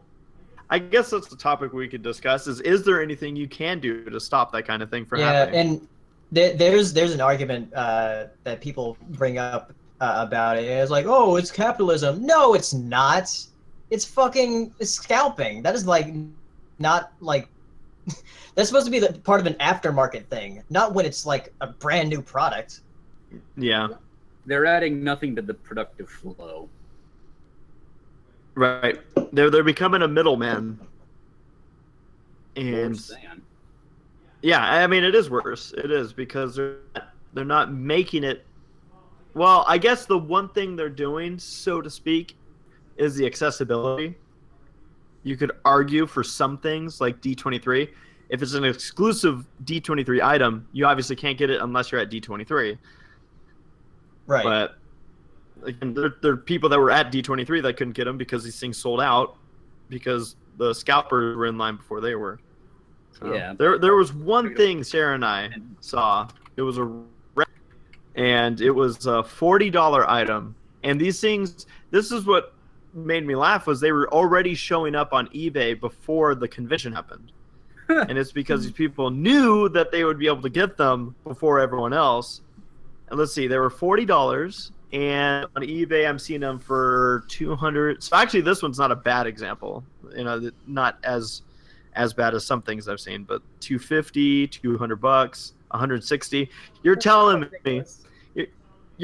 I guess that's the topic we could discuss is there anything you can do to stop that kind of thing from happening? And there's an argument that people bring up about it. It's like, oh, it's capitalism. No, it's not. It's fucking scalping. That is not that's supposed to be the part of an aftermarket thing, not when it's like a brand new product. Yeah. They're adding nothing to the productive flow. Right. They're becoming a middleman. And yeah, I mean, it is worse. It is because they're not making it. Well, I guess the one thing they're doing, so to speak, is the accessibility. You could argue for some things like D23. If it's an exclusive D23 item, you obviously can't get it unless you're at D23. Right. But again, there are people that were at D23 that couldn't get them because these things sold out because the scalpers were in line before they were. So Yeah. There was one thing Sarah and I saw. It was and it was a $40 item. And these things, this is what made me laugh, was they were already showing up on eBay before the convention happened. And it's because these people knew that they would be able to get them before everyone else. And let's see, they were $40, and on eBay I'm seeing them for $200. So actually this one's not a bad example. Not as bad as some things I've seen, but $250, $200, $160. You're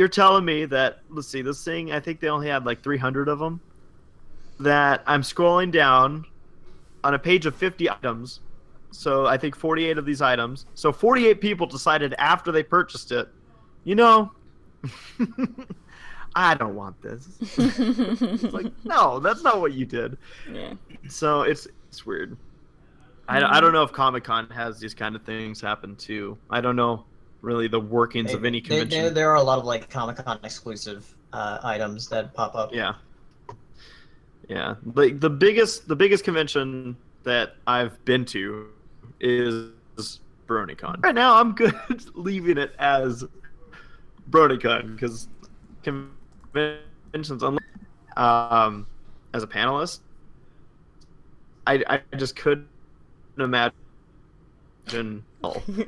telling me that, let's see, this thing, I think they only had like 300 of them, that I'm scrolling down on a page of 50 items. So I think 48 of these items. So 48 people decided after they purchased it, I don't want this. It's like, no, that's not what you did. Yeah. So it's weird. I don't know if Comic-Con has these kind of things happen too. I don't know really the workings of any convention. There are a lot of like Comic-Con exclusive items that pop up. Yeah. Like the biggest convention that I've been to is BronyCon. Right now I'm good leaving it as BronyCon because conventions, as a panelist, I just couldn't imagine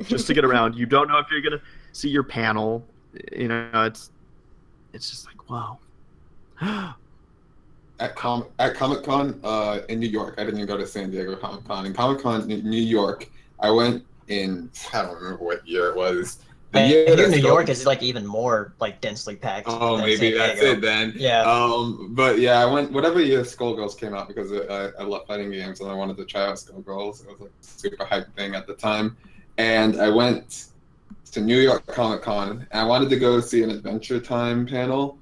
just to get around. You don't know if you're gonna see your panel. You know, it's just like, wow. At Comic-Con in New York, I didn't go to San Diego Comic-Con. In Comic-Con in New York, I went in, I don't remember what year it was. And here in New York is like even more like densely packed. Oh, than maybe San that's Diego. it then. Yeah. But yeah, I went whatever year Skullgirls came out because I love fighting games and I wanted to try out Skullgirls. It was like a super hype thing at the time, and I went to New York Comic-Con and I wanted to go see an Adventure Time panel,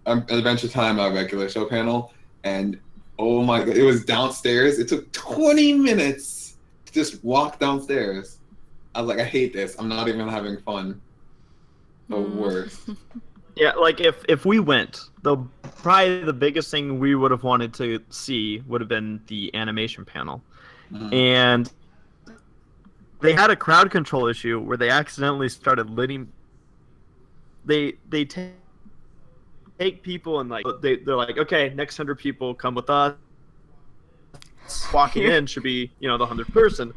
an Adventure Time regular show panel, and oh my god, it was downstairs. It took 20 minutes to just walk downstairs. I was like, I hate this. I'm not even having fun. The worst. Yeah, like if we went, probably the biggest thing we would have wanted to see would have been the animation panel. And they had a crowd control issue where they accidentally started letting they take people and like they're like, okay, next 100 people come with us. Walking in should be, the 100th person.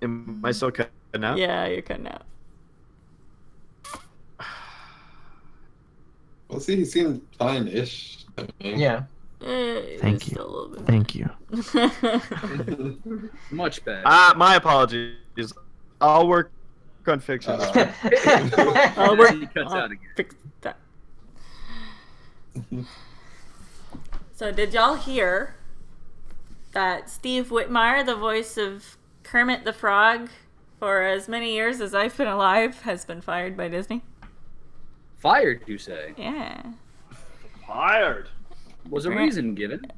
Am I still cutting out? Yeah, you're cutting out. Well, see, he seemed fine-ish to me. Yeah. Thank you. A little bit Thank you. Much better. My apologies. I'll work on fixing this. I'll work. He cuts out again. Fix that. So, did y'all hear that Steve Whitmire, the voice of Kermit the Frog, for as many years as I've been alive, has been fired by Disney? Fired, you say? Yeah. Fired. Was a reason given?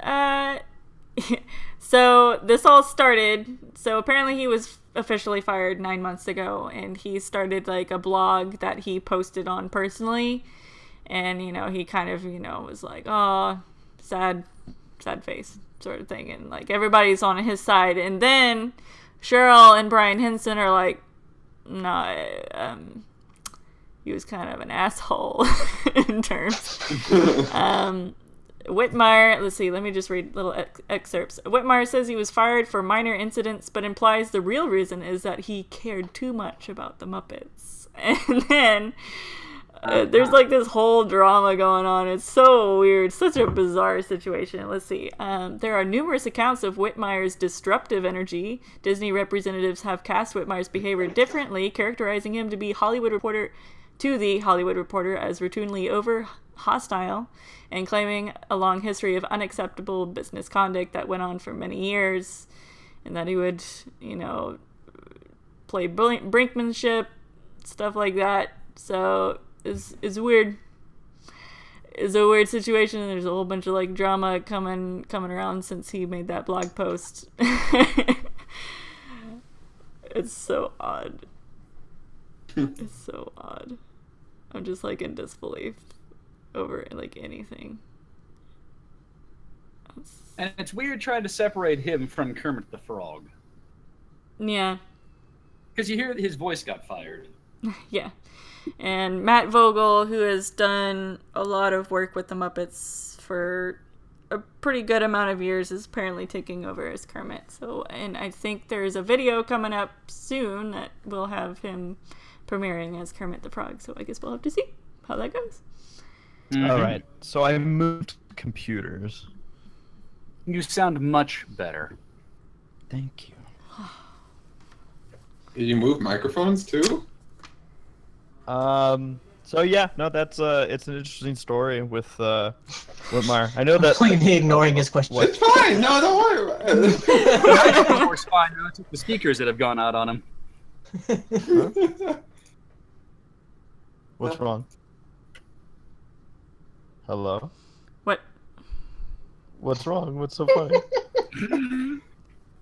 So this all started. So apparently he was officially fired 9 months ago, and he started like a blog that he posted on personally, and he kind of was like, oh, sad face sort of thing, and like everybody's on his side, and then Cheryl and Brian Henson are like, no, he was kind of an asshole in terms. Whitmire, let's see, let me just read little excerpts. Whitmire says he was fired for minor incidents, but implies the real reason is that he cared too much about the Muppets. And then there's like this whole drama going on. It's so weird, such a bizarre situation. Let's see. There are numerous accounts of Whitmire's disruptive energy. Disney representatives have cast Whitmire's behavior differently, characterizing him to the Hollywood Reporter as routinely over hostile, and claiming a long history of unacceptable business conduct that went on for many years, and that he would, play brinkmanship, stuff like that. So it's weird. It's a weird situation. There's a whole bunch of like drama coming around since he made that blog post. It's so odd. It's so odd. I'm just like in disbelief over like anything. And it's weird trying to separate him from Kermit the Frog. Yeah. Because you hear his voice got fired. Yeah. And Matt Vogel, who has done a lot of work with the Muppets for a pretty good amount of years, is apparently taking over as Kermit. So, and I think there's a video coming up soon that will have him premiering as Kermit the Frog. So I guess we'll have to see how that goes. Mm-hmm. All right. So I moved computers. You sound much better. Thank you. Did you move microphones too? So yeah, no, that's it's an interesting story with Whitmire. I know that. Completely ignoring his question. It's fine. No, don't worry about it. Of course, fine. Now it's the speakers that have gone out on him. Huh? What's wrong? Hello? What? What's wrong? What's so funny?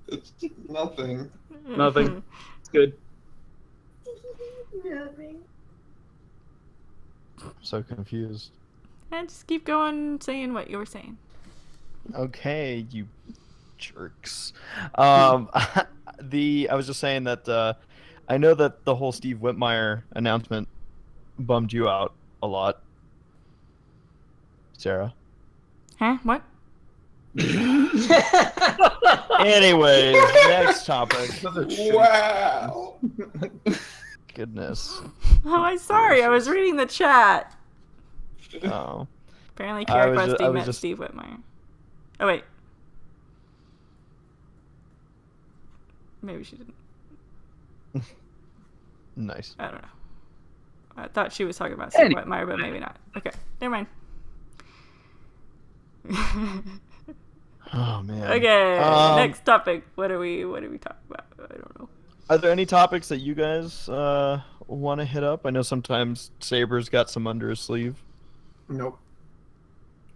It's nothing. Nothing. It's good. Nothing. I'm so confused. And just keep going saying what you were saying. Okay, you jerks. I was just saying that I know that the whole Steve Whitmire announcement bummed you out a lot, Sarah. Huh? What? Anyways, next topic. Wow. Goodness. Oh, I'm sorry. I was reading the chat. Oh. Apparently, I Kara was ju- I Questy was met just- Steve Whitmire. Oh, wait. Maybe she didn't. Nice. I don't know. I thought she was talking about Steve Anyway. Whitmire, but maybe not. Okay, never mind. Oh man. Okay, next topic. What are we talking about? I don't know. Are there any topics that you guys want to hit up? I know sometimes Saber's got some under his sleeve. Nope.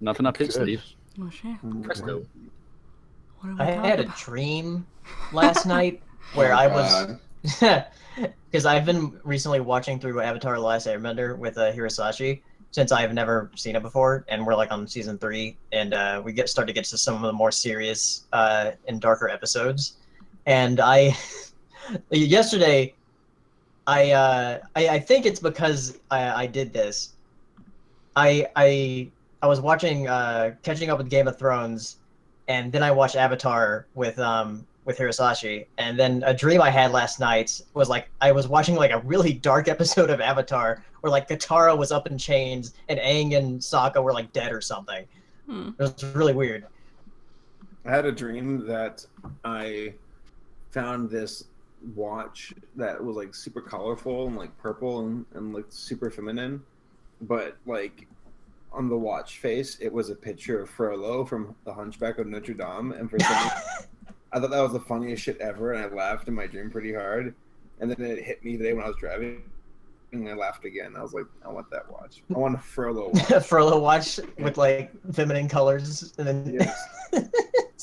Nothing up his Good. sleeve. Oh shit. Presto. What are we I talking had a about? dream last night where I was, because I've been recently watching through Avatar: The Last Airbender with Hirosashii, since I've never seen it before, and we're like on season 3, and we start to get to some of the more serious and darker episodes. And I yesterday, I think it's because I did this. I was watching catching up with Game of Thrones, and then I watched Avatar with Hirosashii, and then a dream I had last night was like I was watching like a really dark episode of Avatar where like Katara was up in chains and Aang and Sokka were like dead or something. Hmm. It was really weird. I had a dream that I found this watch that was like super colorful and like purple and looked super feminine, but like on the watch face it was a picture of Frollo from The Hunchback of Notre Dame, and for some reason I thought that was the funniest shit ever, and I laughed in my dream pretty hard, and then it hit me today when I was driving and I laughed again. I was like, I want that watch. I want a Frollo watch. Frollo watch with like feminine colors and then Yes.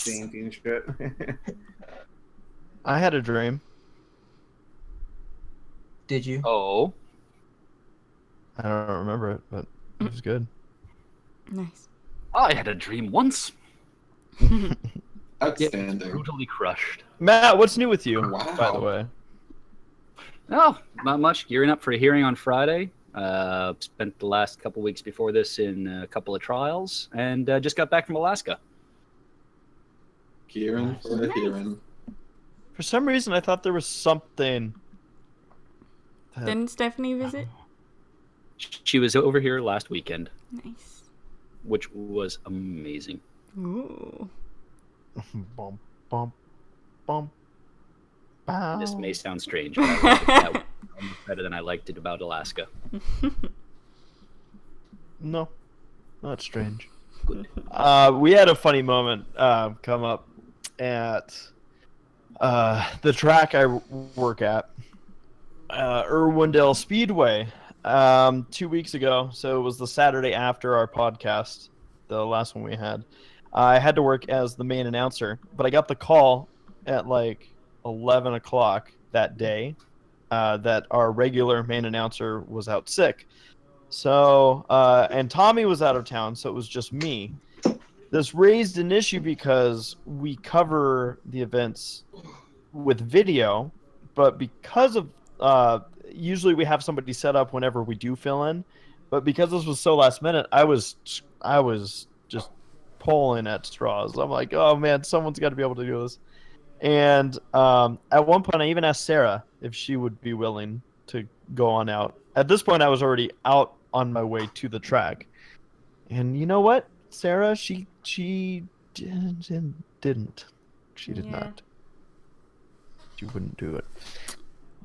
Dainty and shit. I had a dream. Did you? Oh. I don't remember it, but it was good. Nice. I had a dream once. Outstanding. Brutally crushed. Matt, what's new with you, Wow. by the way? Oh, not much. Gearing up for a hearing on Friday. Spent the last couple weeks before this in a couple of trials, and just got back from Alaska. Kieran for the hearing. For some reason, I thought there was something. that- Didn't Stephanie visit? She was over here last weekend, Nice. which was amazing. Ooh. Bum, bum, bum. Bow. This may sound strange, but I liked it that almost better than I liked it about Alaska. No, not strange. Good. We had a funny moment come up at the track I work at, Irwindale Speedway, 2 weeks ago. So it was the Saturday after our podcast, the last one we had. I had to work as the main announcer, but I got the call at like 11 o'clock that day that our regular main announcer was out sick. So, and Tommy was out of town, so it was just me. This raised an issue because we cover the events with video, but because of usually we have somebody set up whenever we do fill in, but because this was so last minute, I was just pulling at straws. I'm like, oh man, someone's got to be able to do this. And at one point, I even asked Sarah if she would be willing to go on out. At this point, I was already out on my way to the track. And you know what, Sarah? She didn't. She did Yeah. not. She wouldn't do it.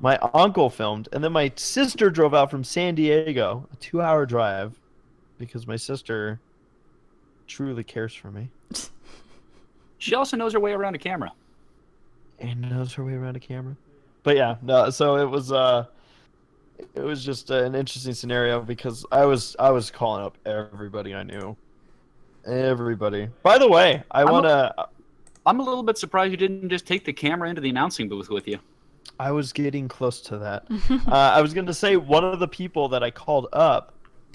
My uncle filmed, and then my sister drove out from San Diego, a 2-hour drive, because my sister truly cares for me She also knows her way around a camera. and knows her way around a camera. But yeah, no. So it was just an interesting scenario because I was calling up everybody I knew, everybody. By the way, I'm a little bit surprised you didn't just take the camera into the announcing booth with you. I was getting close to that. I was going to say one of the people that I called up,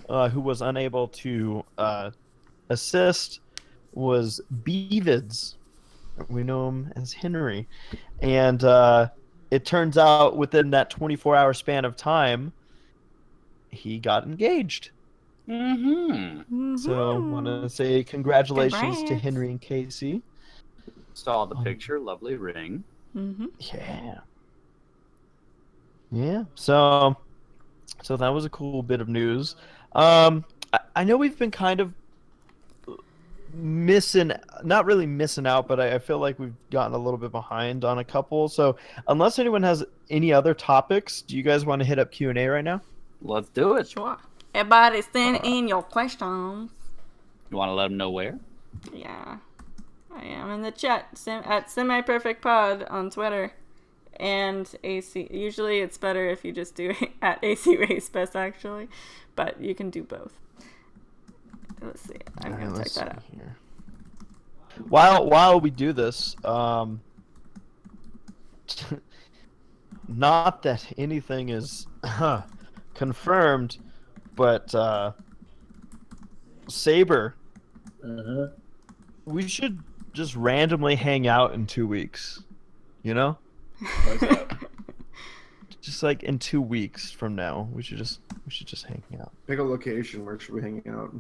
who was unable to assist, was Beavids. We know him as Henry, and it turns out within that 24-hour span of time, he got engaged. Mm-hmm. So want to say congratulations to Congrats. Henry and Casey. Saw the picture. Lovely ring. Mm-hmm. Yeah. Yeah. So that was a cool bit of news. I know we've been kind of not really missing out, but I feel like we've gotten a little bit behind on a couple. So unless anyone has any other topics, do you guys want to hit up Q&A right now? Let's do it. Sure. Everybody send in your questions. You want to let them know where? Yeah. I am in the chat at SemiPerfectPod on Twitter. And AC. Usually it's better if you just do at ACRacebest, actually. But you can do both. Let's see. I'm going to type that out. Here. While we do this, not that anything is confirmed, but Saber, we should just randomly hang out in 2 weeks. You know? What's up? Just like in 2 weeks from now, we should just hang out. Pick a location. Where should we hang out?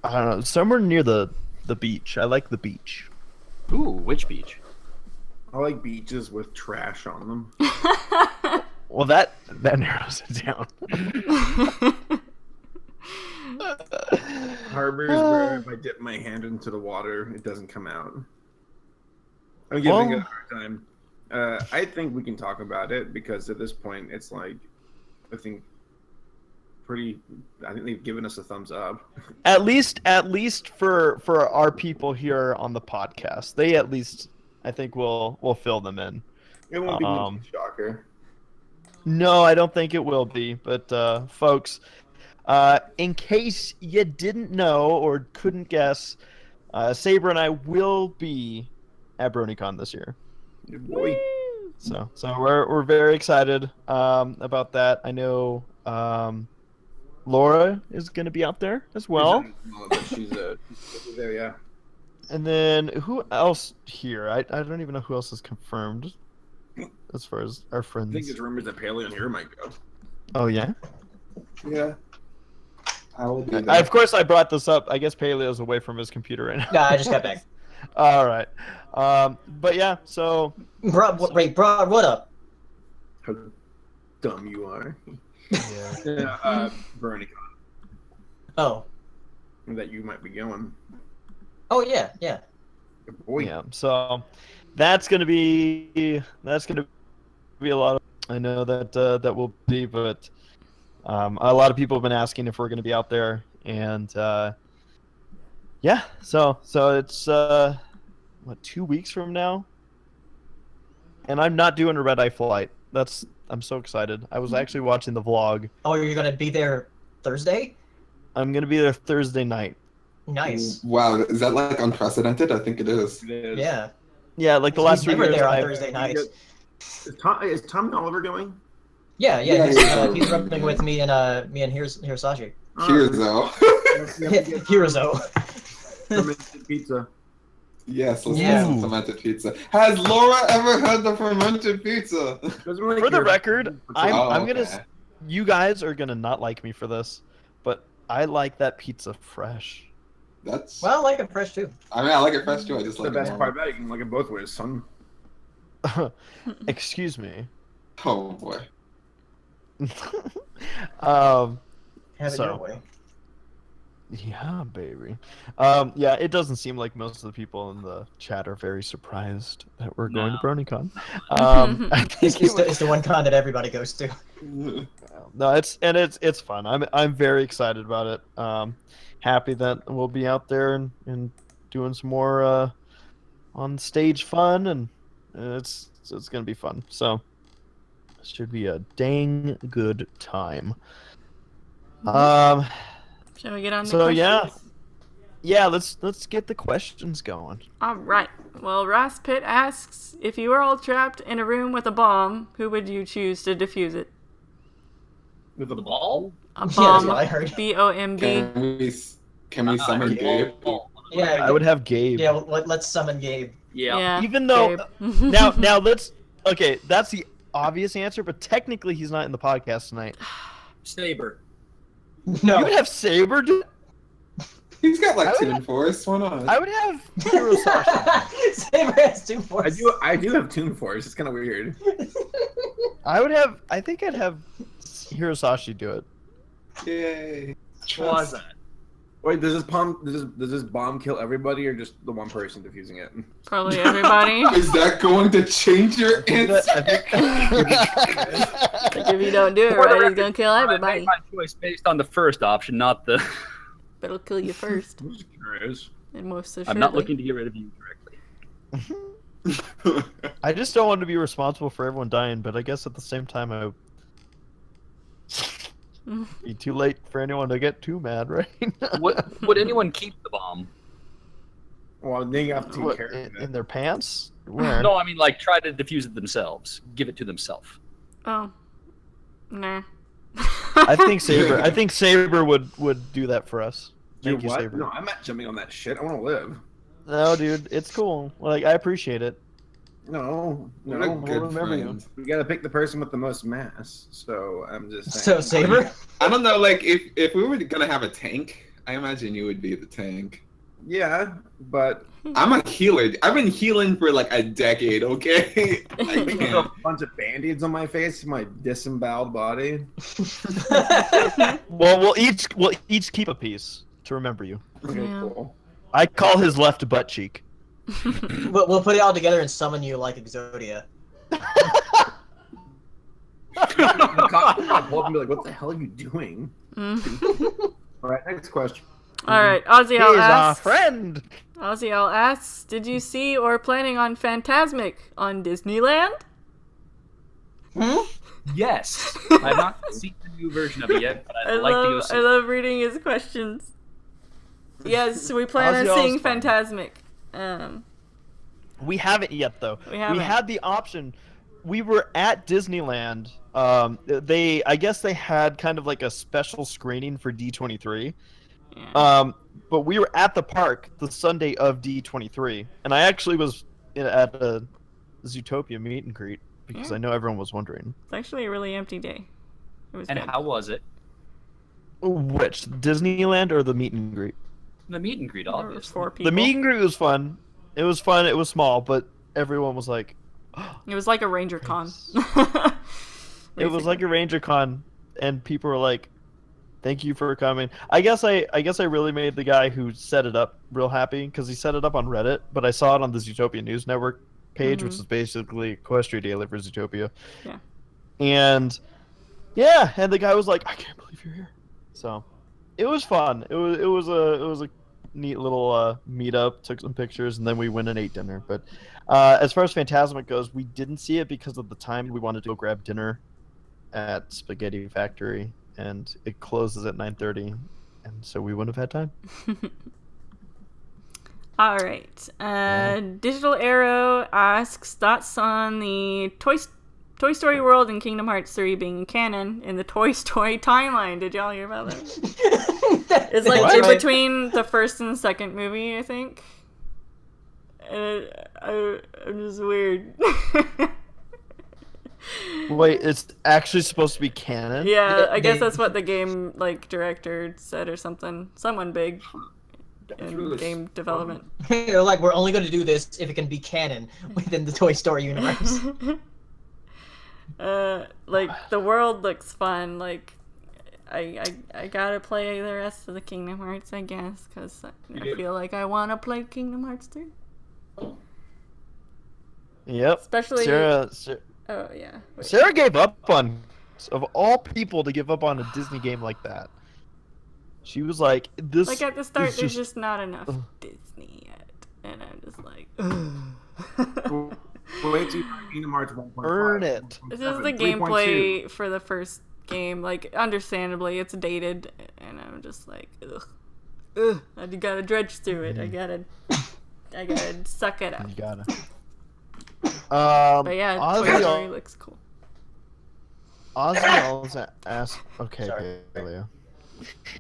I don't know, somewhere near the beach. I like the beach. Ooh, which beach? I like beaches with trash on them. Well, that narrows it down. Harbor is where if I dip my hand into the water, it doesn't come out. I'm giving it a hard time. I think we can talk about it because at this point, it's like, I think they've given us a thumbs up. At least for our people here on the podcast, they at least I think will fill them in. It won't be a shocker. No, I don't think it will be. But folks, in case you didn't know or couldn't guess, Saber and I will be at BronyCon this year. Good boy. So we're very excited about that. I know Laura is going to be out there as well. She's there, yeah. And then who else here? I don't even know who else is confirmed as far as our friends. I think there's rumors that Paleo and Hero might go. Oh yeah. Yeah. I will be there. Of course, I brought this up. I guess Paleo's away from his computer right now. Nah, I just got back. All right. But yeah, so. Bro, wait, bro, what up? How dumb you are. Yeah. BronyCon. Oh. That you might be going. Oh yeah. Good boy. Yeah. So that's gonna be a lot of. I know that will be, but a lot of people have been asking if we're gonna be out there, and yeah. So it's 2 weeks from now, and I'm not doing a red eye flight. I'm so excited. I was actually watching the vlog. Oh, you're gonna be there Thursday? I'm gonna be there Thursday night. Nice. Wow, is that like unprecedented? I think it is. It is. Yeah. Yeah, like the last He's 3 never years. there on I've- Thursday nights. Is Tom and Oliver going? Yeah. Yeah, He's running with me and Hirosashii. Cheers, though. Hirozo. Fermented pizza. Yes, let's Yeah. get some fermented pizza. Has Laura ever had the fermented pizza? Doesn't really For the care. record, I'm gonna. okay. You guys are gonna not like me for this, but I like that pizza fresh. That's. Well, I like it fresh too. I mean, I like it fresh too. I just The like best it part more. about it, you can like it both ways, son. Excuse me. Oh boy. Have it So- your way. Yeah, baby. Yeah, it doesn't seem like most of the people in the chat are very surprised that we're going to BronyCon. I think It's the one con that everybody goes to. no, it's fun. I'm very excited about it. Happy that we'll be out there and doing some more on stage fun, and it's gonna be fun. So it should be a dang good time. Shall we get on the So questions? yeah, let's get the questions going. All right. Well, Ross Pitt asks, if you were all trapped in a room with a bomb, who would you choose to defuse it? With a The ball? A Yeah, that's bomb. what I heard. BOMB. Can we summon Gabe? Yeah. I would have Gabe. Yeah. Let's summon Gabe. Yeah. Yeah. Even though Gabe. now let's okay, that's the obvious answer, but technically he's not in the podcast tonight. Saber. No. You would have Saber do it? He's got like I would Toon have- Force. Why not? I would have Hirosashii. Saber has Toon Force. I do have Toon Force. It's kind of weird. I think I'd have Hirosashii do it. Yay. Was that? Wait, does this bomb kill everybody or just the one person defusing it? Probably everybody. Is that going to change your answer? I think. Like, if you don't do it right, it's gonna kill I everybody. made my choice based on the first option, not the. But it'll kill you first. I'm just curious. And most assuredly. I'm not looking to get rid of you directly. I just don't want to be responsible for everyone dying, but I guess at the same time, I be too late for anyone to get too mad, right? Would anyone keep the bomb? Well, then you have to What, take care of in it. their pants? Where? No, I mean like try to defuse it themselves. Give it to themselves. Oh. Nah. I think Saber would do that for us. Thank you, what? Saber. No, I'm not jumping on that shit. I want to live. No, dude, it's cool. Like, I appreciate it. No, What a no. good remember you. friend. We gotta pick the person with the most mass. So I'm just So saying. Saber? I don't know, like, if we were gonna have a tank, I imagine you would be the tank. Yeah, but I'm a healer. I've been healing for like a decade, okay? I I have can't. a bunch of band-aids on my face, my disemboweled body. Well, we'll each keep a piece to remember you. Okay, Yeah. cool. I call his left butt cheek. We'll put it all together and summon you like Exodia. The cop will pull up and be like, "What the hell are you doing?" All right, next question. Alright, Ozzy He's a asks. friend. Ozzy asks, did you see or planning on Phantasmic on Disneyland? Yes. I've not seen the new version of it yet, but I'd like to go see I it. love reading his questions. Yes, we plan on Ozzy seeing All's fun. Phantasmic. We haven't yet, though. We haven't. had the option. We were at Disneyland. I guess they had kind of like a special screening for D23. Yeah. But we were at the park the Sunday of D23, and I actually was at a Zootopia meet and greet because I know everyone was wondering. It's actually a really empty day. It was And good. how was it? Which, Disneyland or the meet and greet? The meet and greet, There were obviously. 4 people. The meet and greet was fun. It was fun. It was small, but everyone was like, It was like a Ranger Con. it was like a Ranger Con, and people were like, "Thank you for coming." I guess I really made the guy who set it up real happy because he set it up on Reddit, but I saw it on the Zootopia News Network page, which is basically Equestria Daily for Zootopia. Yeah. And yeah, and the guy was like, "I can't believe you're here." So it was fun. It was a neat little meetup. Took some pictures, and then we went and ate dinner. But as far as Phantasmic goes, we didn't see it because of the time. We wanted to go grab dinner at Spaghetti Factory, and it closes at 9:30, and so we wouldn't have had time. All right. Digital Arrow asks thoughts on the Toy Story World and Kingdom Hearts 3 being canon in the Toy Story timeline. Did y'all hear about that? It's like in between the first and second movie, I think. I'm just weird. Wait, it's actually supposed to be canon? Yeah, I guess that's what the game director said or something. Someone big in game development. They're like, we're only going to do this if it can be canon within the Toy Story universe. Like the world looks fun. Like I gotta play the rest of the Kingdom Hearts, I guess, because I feel like I want to play Kingdom Hearts 3. Yep. Especially Sarah oh yeah. Wait. Sarah gave up on, of all people to give up on a Disney game like that. She was like, "This." Like at the start, is there's just not enough Disney yet, and I'm just like, ugh. Wait till you play Kingdom Hearts 1.5. Earn it. This is the 3.2. gameplay for the first game. Like, understandably, it's dated, and I'm just like, ugh. I gotta dredge through it. I gotta suck it up. You gotta. But yeah, Toy Story Ozzy looks cool. also asked. Okay, Paleo.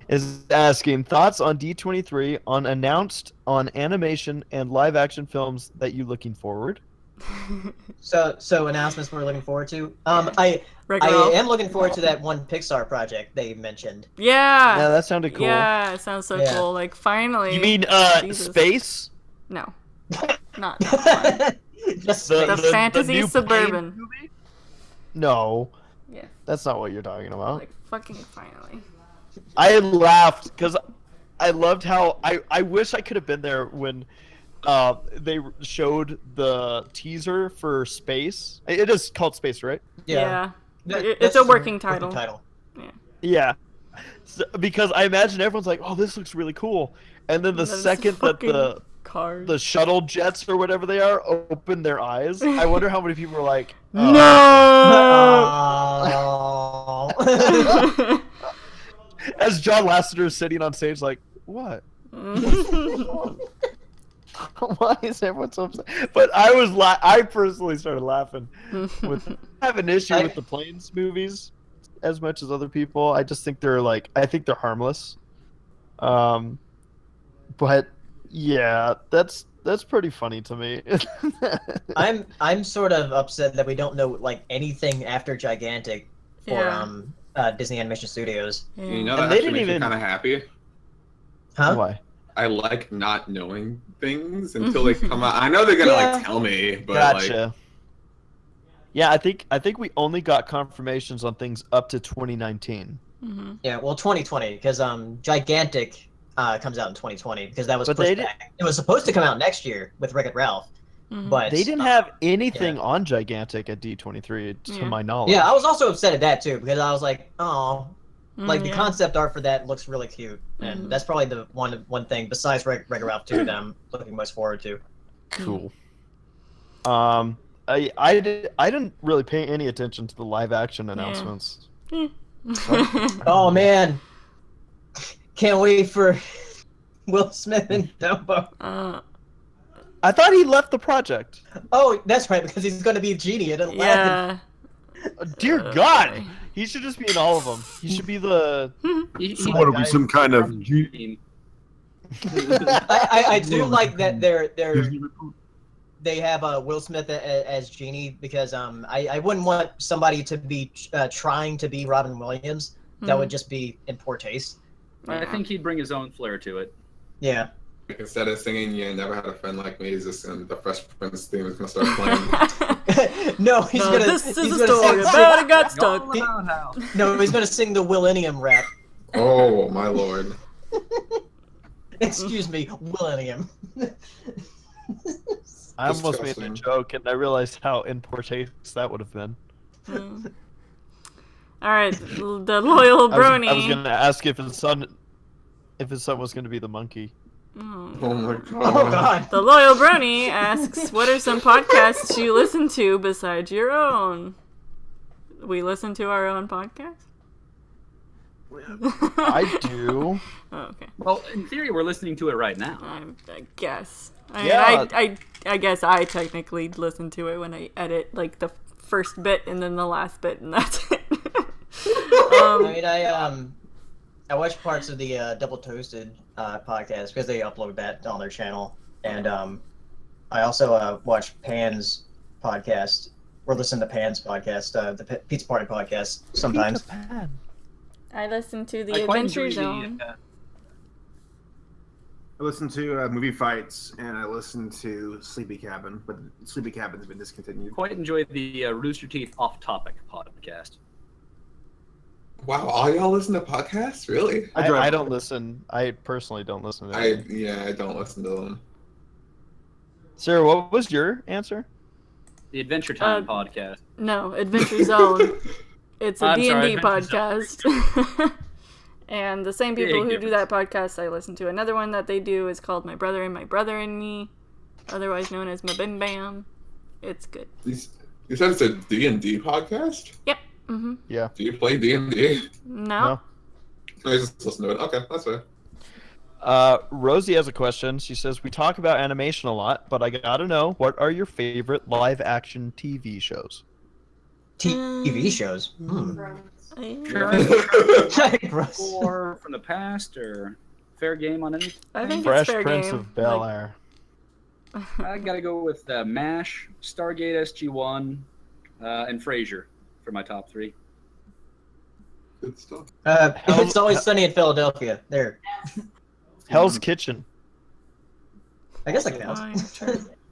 Is asking thoughts on D23 on announced on animation and live action films that you looking forward. So announcements we're looking forward to. I am looking forward to that one Pixar project they mentioned. Yeah. Yeah, that sounded cool. Yeah, it sounds so cool. Like finally. You mean Jesus. space? No. Not that one. Just the space. fantasy new suburban. plane movie? No. Yeah. That's not what you're talking about. Like fucking finally. I laughed because I loved how I wish I could have been there when they showed the teaser for Space. It is called Space, right? Yeah. It's a working title. Yeah. Yeah. So, because I imagine everyone's like, "Oh, this looks really cool," and then the second that the shuttle jets or whatever they are open their eyes, I wonder how many people are like, "No!" As John Lasseter is sitting on stage, like, what? Why is everyone so upset? But I personally started laughing. I have an issue with the Planes movies as much as other people. I just think they're harmless. But yeah, that's pretty funny to me. I'm sort of upset that we don't know like anything after Gigantic for Disney Animation Studios. Yeah. You know, that actually makes me kind of happy. Huh? Why? I like not knowing things until they come out. I know they're gonna like tell me, but gotcha. Yeah, I think we only got confirmations on things up to 2019. Mm-hmm. Yeah, well, 2020 because Gigantic comes out in 2020 because that was pushed back. It was supposed to come out next year with Wreck-It Ralph, but they didn't have anything on Gigantic at D23 to my knowledge. Yeah, I was also upset at that too because I was like, oh. Like the concept art for that looks really cute, and that's probably the one thing besides Wreck-It Ralph 2 that I'm looking most forward to. Cool. I didn't really pay any attention to the live action announcements. Oh man, can't wait for Will Smith and Dumbo. I thought he left the project. Oh, that's right, because he's going to be a genie in Aladdin. Yeah. Dear God. He should just be in all of them. He should be the. He want to be some kind of. I do like that they have Will Smith as Genie because I wouldn't want somebody to be trying to be Robin Williams. That would just be in poor taste. I think he'd bring his own flair to it. Yeah. Instead of singing "You Never Had a Friend Like Me," is just the Fresh Prince theme is gonna start playing. No, he's gonna. This is a story about a got stuck. No, he's gonna sing the Millennium rap. Oh my lord! Excuse me, Millennium. I almost made a joke, and I realized how in poor taste that would have been. All right, the loyal brony. I was gonna ask if his son was gonna be the monkey. Oh my god. Oh god. The loyal brony asks, "What are some podcasts you listen to besides your own?" We listen to our own podcast. I do. Oh, okay. Well, in theory, we're listening to it right now. I guess. I guess I technically listen to it when I edit, like the first bit and then the last bit, and that's it. I watch parts of the Double Toasted podcast because they upload that on their channel, and I also watch Pan's podcast or listen to Pan's podcast, the Pizza Party podcast sometimes. I listen to the Adventure Zone. I listen to Movie Fights, and I listen to Sleepy Cabin, but Sleepy Cabin's been discontinued. Quite enjoyed the Rooster Teeth Off Topic podcast. Wow, all y'all listen to podcasts? Really? I don't listen. I personally don't listen to them. I don't listen to them. Sarah, what was your answer? The Adventure Time podcast. No, Adventure Zone. It's a D&D podcast. And the same people who do that podcast I listen to. Another one that they do is called My Brother and Me, otherwise known as Ma Bim Bam. It's good. You said it's a D&D podcast? Yep. Mm-hmm. Yeah. Do you play D&D? No. I just listen to it. Okay, that's fair. Rosie has a question. She says, "We talk about animation a lot, but I gotta know, what are your favorite live-action TV shows?" TV shows? Or from the past, or fair game on anything? I think Fresh it's fair Prince game. of Bel-Air. I gotta go with MASH, Stargate SG-1, and Frasier for my top 3. Good stuff. It's Always Sunny in Philadelphia. There. Hell's Kitchen. I guess that counts.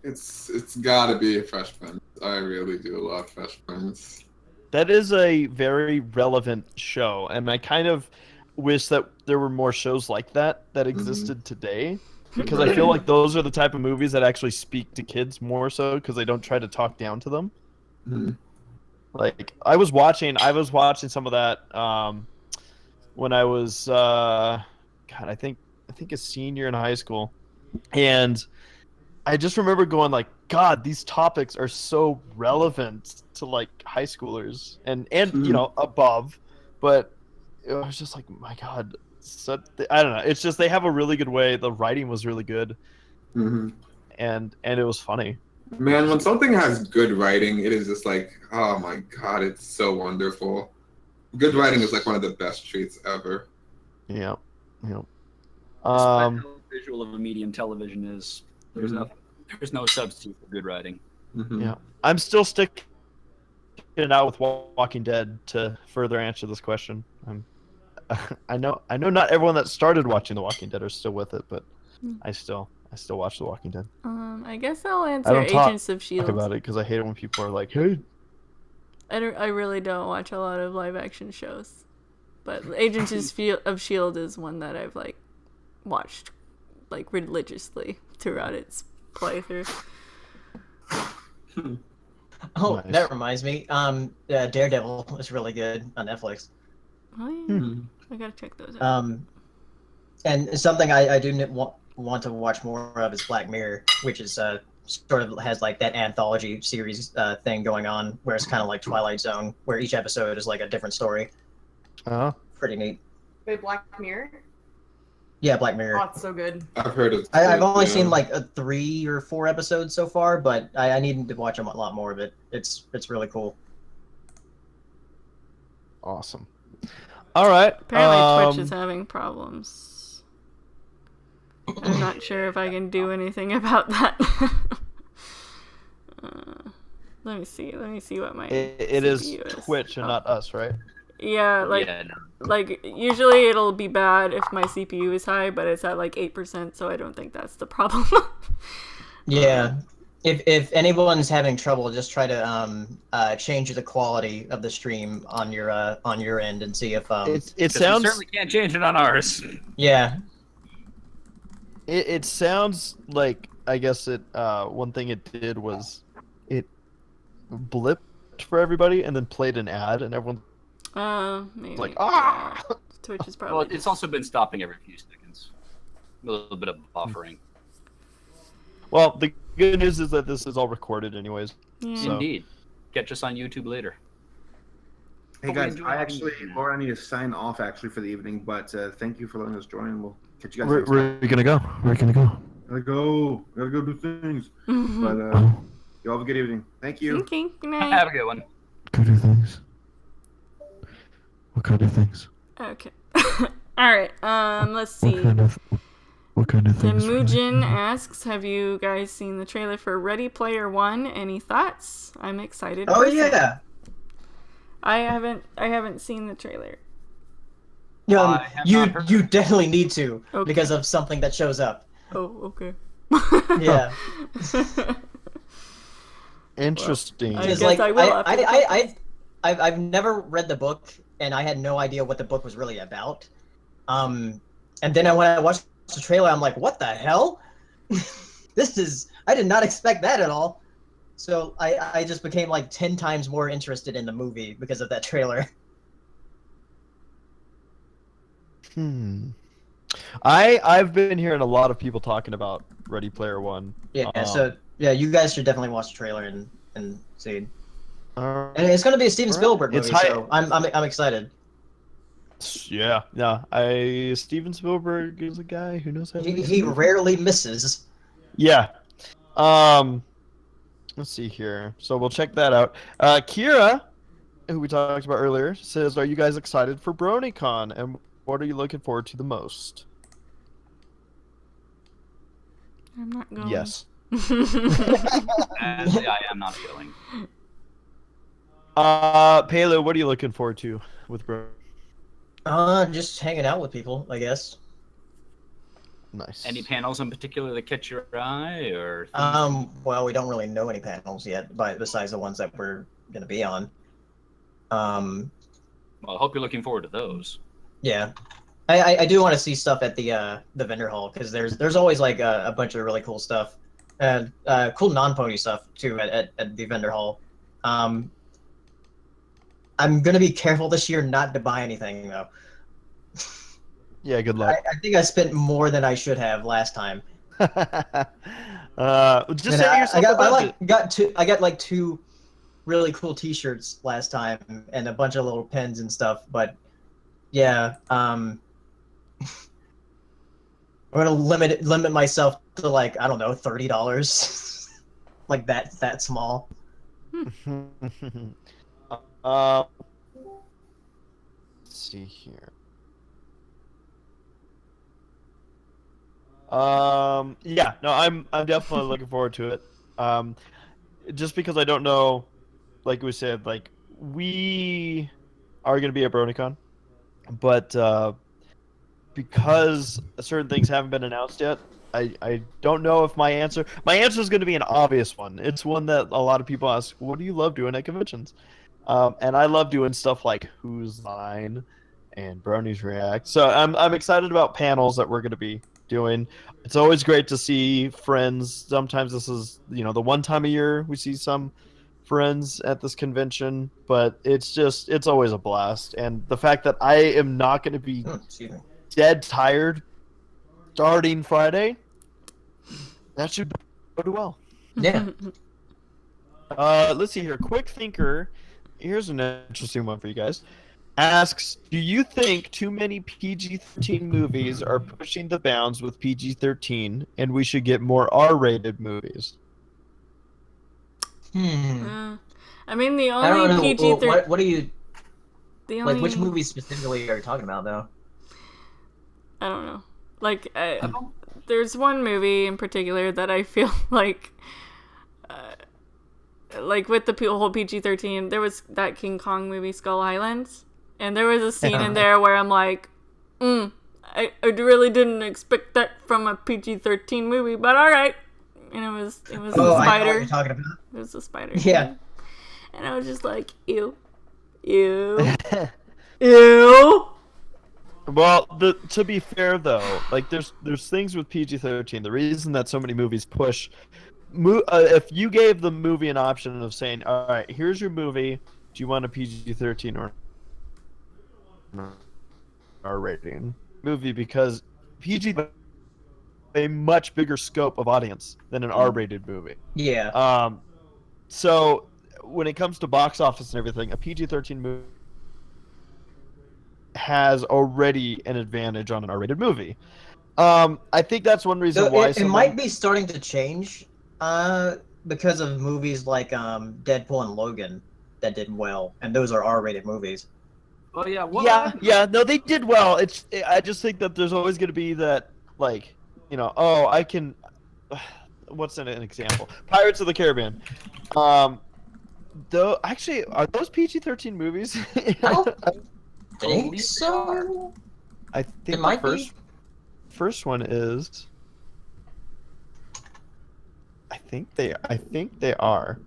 It's gotta be Fresh Prince. I really do love Fresh Prince. That is a very relevant show, and I kind of wish that there were more shows like that existed today, because I feel like those are the type of movies that actually speak to kids more so, because they don't try to talk down to them. Like I was watching some of that when I was I think a senior in high school, and I just remember going like, God, these topics are so relevant to like high schoolers and you know, above, but it was just like, my God, I don't know. It's just they have a really good way. The writing was really good, and it was funny. Man, when something has good writing, it is just like, oh my God, it's so wonderful. Good writing is like one of the best treats ever. Yeah. Despite how visual of a medium television is, there's no substitute for good writing. Yeah, I'm still sticking it out with Walking Dead to further answer this question. I know not everyone that started watching The Walking Dead are still with it, but I still watch The Walking Dead. I guess I'll I answer don't Agents of talk Shield. about it because I hate it when people are like, "Hey." I really don't watch a lot of live action shows, but Agents of Shield is one that I've like watched like religiously throughout its playthrough. Oh, Nice. that reminds me. Daredevil was really good on Netflix. Oh yeah, I gotta check those out. And something I do want to watch more of is Black Mirror, which is sort of has like that anthology series thing going on, where it's kind of like Twilight Zone, where each episode is like a different story. Pretty neat. Wait, Black Mirror? Yeah, Black Mirror. Oh, it's so good. I've heard it. I've only seen like 3 or 4 episodes so far, but I need to watch a lot more of it. It's really cool. Awesome. All right. Apparently Twitch is having problems. I'm not sure if I can do anything about that. Let me see what my It is CPU is. Twitch and not us, right? Yeah, like usually it'll be bad if my CPU is high, but it's at like 8%, so I don't think that's the problem. Yeah. If anyone's having trouble, just try to change the quality of the stream on your end and see if It sounds. We certainly can't change it on ours. Yeah. It sounds like, I guess one thing it did was it blipped for everybody and then played an ad, and everyone maybe. like, yeah. Twitch is probably. Well, it's also been stopping every few seconds. A little bit of buffering. Well, the good news is that this is all recorded anyways. Yeah. So. Indeed. Catch us on YouTube later. Hey guys, Laura, I need to sign off actually for the evening, but thank you for letting us join. We'll catch you guys next time. Where are we gonna go? Gotta go do things. But you all have a good evening. Thank you. Okay, good night. Have a good one. Go do things. What kind of things? Okay. Alright, let's see. What kind of things? Temujin asks, have you guys seen the trailer for Ready Player One? Any thoughts? I'm excited. Oh yeah. I haven't seen the trailer. You definitely need to Okay. because of something that shows up. Oh, okay. Yeah. Interesting. I Because guess like I will I've never read the book and I had no idea what the book was really about. And then when I watched the trailer, I'm like, what the hell? I did not expect that at all. So I just became like 10 times more interested in the movie because of that trailer. I've been hearing a lot of people talking about Ready Player One. Yeah, so you guys should definitely watch the trailer and see. And it's gonna be a Steven Spielberg It's movie, high- so I'm excited. Yeah. Steven Spielberg is a guy who knows how to make He movies. rarely misses. Yeah. Let's see here. So we'll check that out. Kira, who we talked about earlier, says, "Are you guys excited for BronyCon? And what are you looking forward to the most?" I'm not going. Yes. Sadly, I am not going. Paleo, what are you looking forward to with bro? Just hanging out with people, I guess. Nice. Any panels in particular that catch your eye, or? Well, we don't really know any panels yet, but besides the ones that we're gonna be on. Well, I hope you're looking forward to those. Yeah, I do want to see stuff at the vendor hall because there's always like a bunch of really cool stuff, and cool non-pony stuff too at the vendor hall. I'm gonna be careful this year not to buy anything though. Yeah, good luck. I think I spent more than I should have last time. Just say yourself I got like 2 really cool T-shirts last time and a bunch of little pens and stuff. But yeah, I'm gonna limit myself to like, I don't know, $30, like that small. Let's see here. Yeah, no, I'm definitely looking forward to it. Just because I don't know, like we said, like we are going to be at BronyCon, but because certain things haven't been announced yet, I don't know if my answer is going to be an obvious one. It's one that a lot of people ask, what do you love doing at conventions? And I love doing stuff like Who's Line and Bronies React. So I'm excited about panels that we're going to be doing. It's always great to see friends. Sometimes this is, the one time a year we see some friends at this convention, but it's always a blast. And the fact that I am not going to be dead tired starting Friday, that should go well. Yeah. Let's see here. Quick Thinker, here's an interesting one for you guys. Asks, do you think too many PG-13 movies are pushing the bounds with PG-13 and we should get more R-rated movies? I mean, the only PG-13... What are you... Like, which movies specifically are you talking about, though? I don't know. Like, there's one movie in particular that I feel like with the whole PG-13, there was that King Kong movie, Skull Island, and there was a scene in there where I'm like, I really didn't expect that from a PG-13 movie, but all right. And it was a spider. I know what you're talking about. It was a spider. Yeah. Thing. And I was just like, ew. Ew. Ew. Well, to be fair though, like there's things with PG-13. The reason that so many movies push, if you gave the movie an option of saying, all right, here's your movie, do you want a PG-13 or R rating movie? Because PG a much bigger scope of audience than an R-rated movie. Yeah. So when it comes to box office and everything, a PG-13 movie has already an advantage on an R-rated movie. I think that's one reason why it might be starting to change because of movies like Deadpool and Logan that did well, and those are R-rated movies. Oh yeah, what? Yeah. No, they did well. I just think that there's always going to be that, like, I can. What's an example? Pirates of the Caribbean. Though actually, are those PG-13 movies? I think so. I think the first one is. I think they are.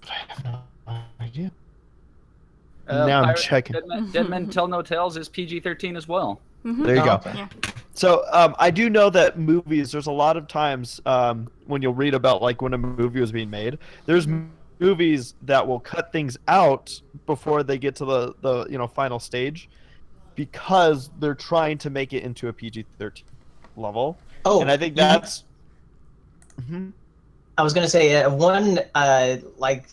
But I have no idea. Now I'm checking. Dead Men Tell No Tales is PG-13 as well. Mm-hmm. There you go. Okay. Yeah. So I do know that movies, there's a lot of times when you'll read about like when a movie was being made, there's movies that will cut things out before they get to the final stage because they're trying to make it into a PG-13 level. Oh, and I think that's. I was gonna say one like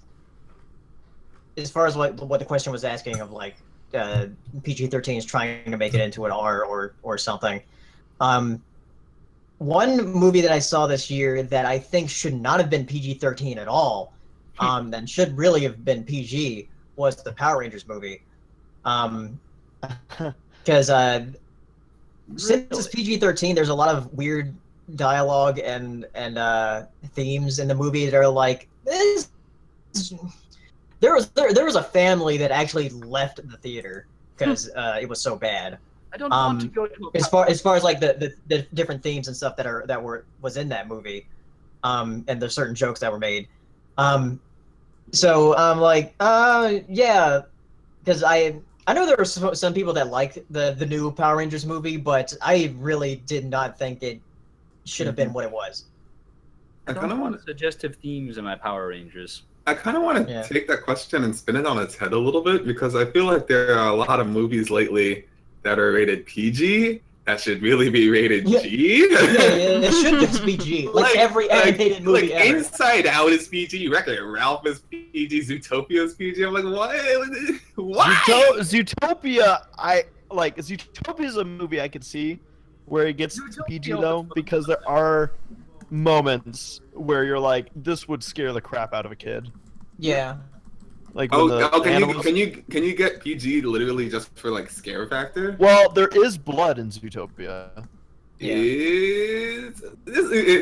as far as what the question was asking of like PG-13 is trying to make it into an R or something. One movie that I saw this year that I think should not have been PG-13 at all, and should really have been PG, was the Power Rangers movie. Because since it's PG-13, there's a lot of weird dialogue and themes in the movie that are like this. There was a family that actually left the theater because it was so bad. I don't want to go to as far as like the different themes and stuff that was in that movie, and there's certain jokes that were made. So I'm like, yeah, because I know there were some people that liked the new Power Rangers movie, but I really did not think it should have been what it was. I don't want suggestive themes in my Power Rangers. I kind of want to take that question and spin it on its head a little bit, because I feel like there are a lot of movies lately that are rated PG that should really be rated G. Yeah, it should just be G. Like every animated movie ever. Inside Out is PG. Wreck-It Ralph is PG. Zootopia is PG. I'm like, what? Why? Zootopia, Zootopia is a movie I could see where it gets PG though, because there are moments where you're like, this would scare the crap out of a kid. Yeah. Like can you get PG literally just for like scare factor? Well, there is blood in Zootopia. Yeah.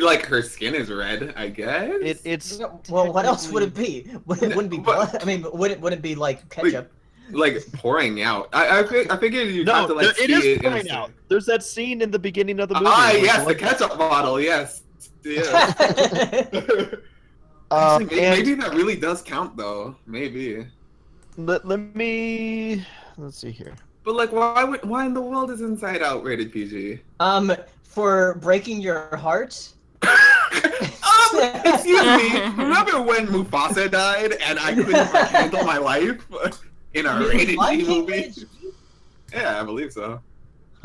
Like her skin is red, I guess. It's well, what else would it be? It wouldn't be blood. I mean, wouldn't be like ketchup. Like pouring out. I figured you'd have to like it is pouring out. There's that scene in the beginning of the movie. Yes, the ketchup bottle. Yes. Yeah. Maybe that really does count, though. Maybe. Let's see here. But like, why in the world is Inside Out rated PG? For breaking your heart. Excuse me. Remember when Mufasa died and I couldn't handle my life in a rated G movie? Yeah, I believe so.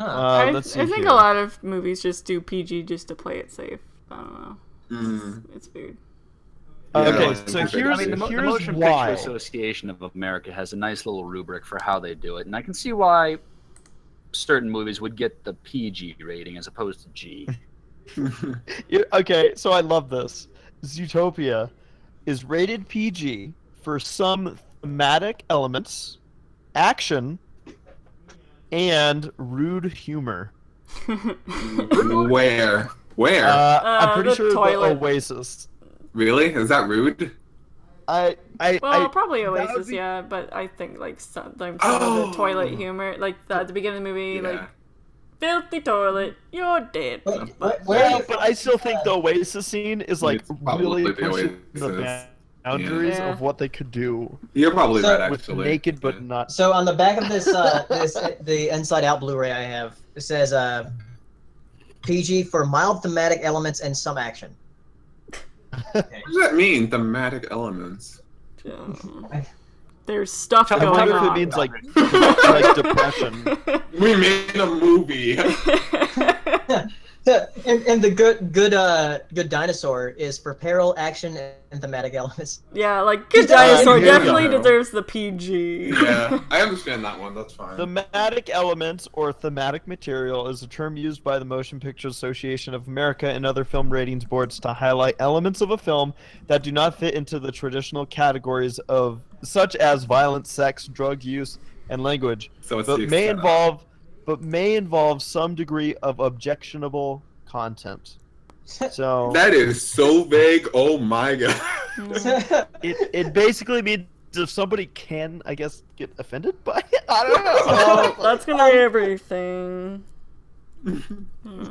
I think a lot of movies just do PG just to play it safe. I don't know. It's weird. Okay, so here's the Motion why. Picture Association of America has a nice little rubric for how they do it, and I can see why certain movies would get the PG rating as opposed to G. Okay, so I love this. Zootopia is rated PG for some thematic elements, action, and rude humor. Where? I'm pretty sure toilet. the Oasis. Really? Is that rude? Probably Oasis, yeah, but I think like sometimes some of the toilet humor, like at the beginning of the movie, like filthy toilet, you're dead. But I still think the Oasis scene is like really pushing the boundaries of what they could do. You're probably right, actually. With naked, but not. So on the back of this, the Inside Out Blu-ray I have, it says PG for mild thematic elements and some action. Okay. What does that mean, thematic elements? There's stuff going on. I wonder if it means like depression. We made a movie. And the good dinosaur is for peril, action, and thematic elements. Yeah, like Good Dinosaur definitely deserves the PG. Yeah, I understand that one. That's fine. Thematic elements or thematic material is a term used by the Motion Picture Association of America and other film ratings boards to highlight elements of a film that do not fit into the traditional categories of such as violence, sex, drug use, and language, but may involve some degree of objectionable content. So that is so vague. Oh my god! it basically means if somebody can, I guess, get offended by it. I don't know. Oh, that's gonna be everything.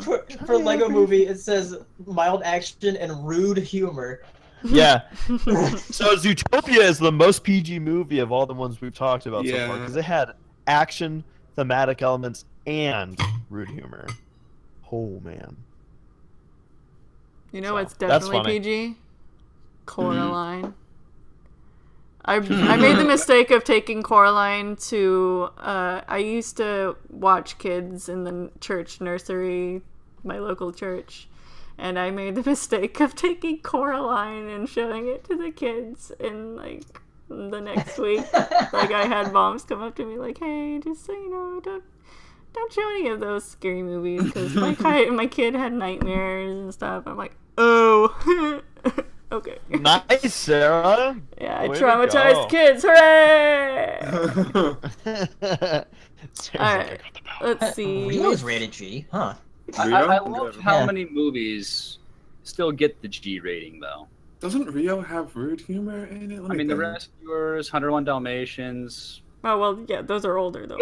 For Lego Movie, it says mild action and rude humor. Yeah. So Zootopia is the most PG movie of all the ones we've talked about so far because it had action, thematic elements, and rude humor. Oh man. You know what's definitely PG? Coraline. I made the mistake of taking Coraline to I used to watch kids in the church nursery, my local church, and I made the mistake of taking Coraline and showing it to the kids, and like the next week like I had moms come up to me like, hey, just so you know, don't show any of those scary movies because my kid had nightmares and stuff. I'm like, oh. Okay. Nice, Sarah. Yeah, I traumatized kids. Hooray! Alright, let's see. Rio's rated G, huh? I love how many movies still get the G rating, though. Doesn't Rio have rude humor in it? I mean, The Rescuers, 101 Dalmatians. Oh, well, yeah, those are older, though.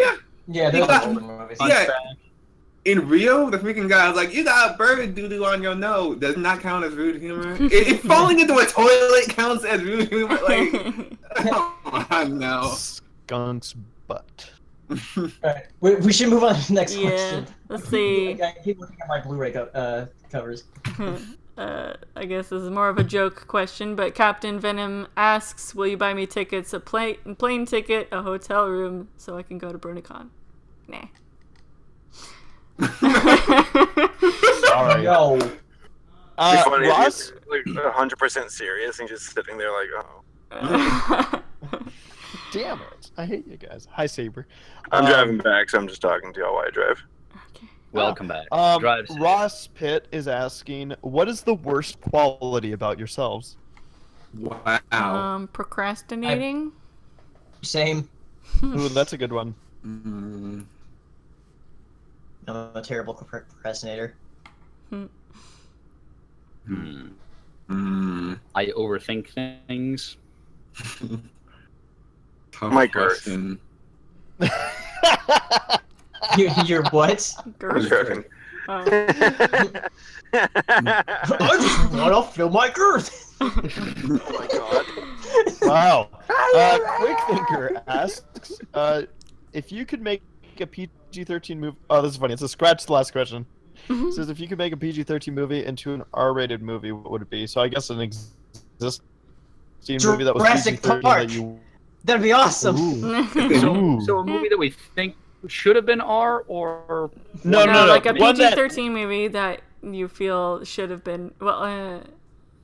Yeah, those are older movies. Yeah. In Rio, the freaking guy was like, "You got bird doo-doo on your nose." Does not count as rude humor. If falling into a toilet counts as rude humor, like, come on now. Skunk's butt. Alright, we should move on to the next question. Let's see. I keep looking at my Blu-ray covers. I guess this is more of a joke question, but Captain Venom asks, will you buy me tickets, a plane ticket, a hotel room, so I can go to BronyCon? Nah. Sorry. No. Ross? Like 100% serious and just sitting there like, oh. Damn it. I hate you guys. Hi, Saber. I'm driving back, so I'm just talking to y'all while I drive. Welcome back. Drive safe. Ross Pitt is asking, what is the worst quality about yourselves? Wow. Procrastinating. Same. Ooh, that's a good one. I'm a terrible procrastinator. I overthink things. My girth. You're what? Girth. I just want to feel my girth. Oh my god. Wow. Quick Thinker asks, if you could make a PG-13 movie... Oh, this is funny. It's a scratch the last question. It says, if you could make a PG-13 movie into an R-rated movie, what would it be? So I guess an existing movie that was Jurassic PG-13 Park. that you... That'd be awesome. So a movie that we think should have been R, or... No. Like a PG-13 movie that you feel should have been... Well,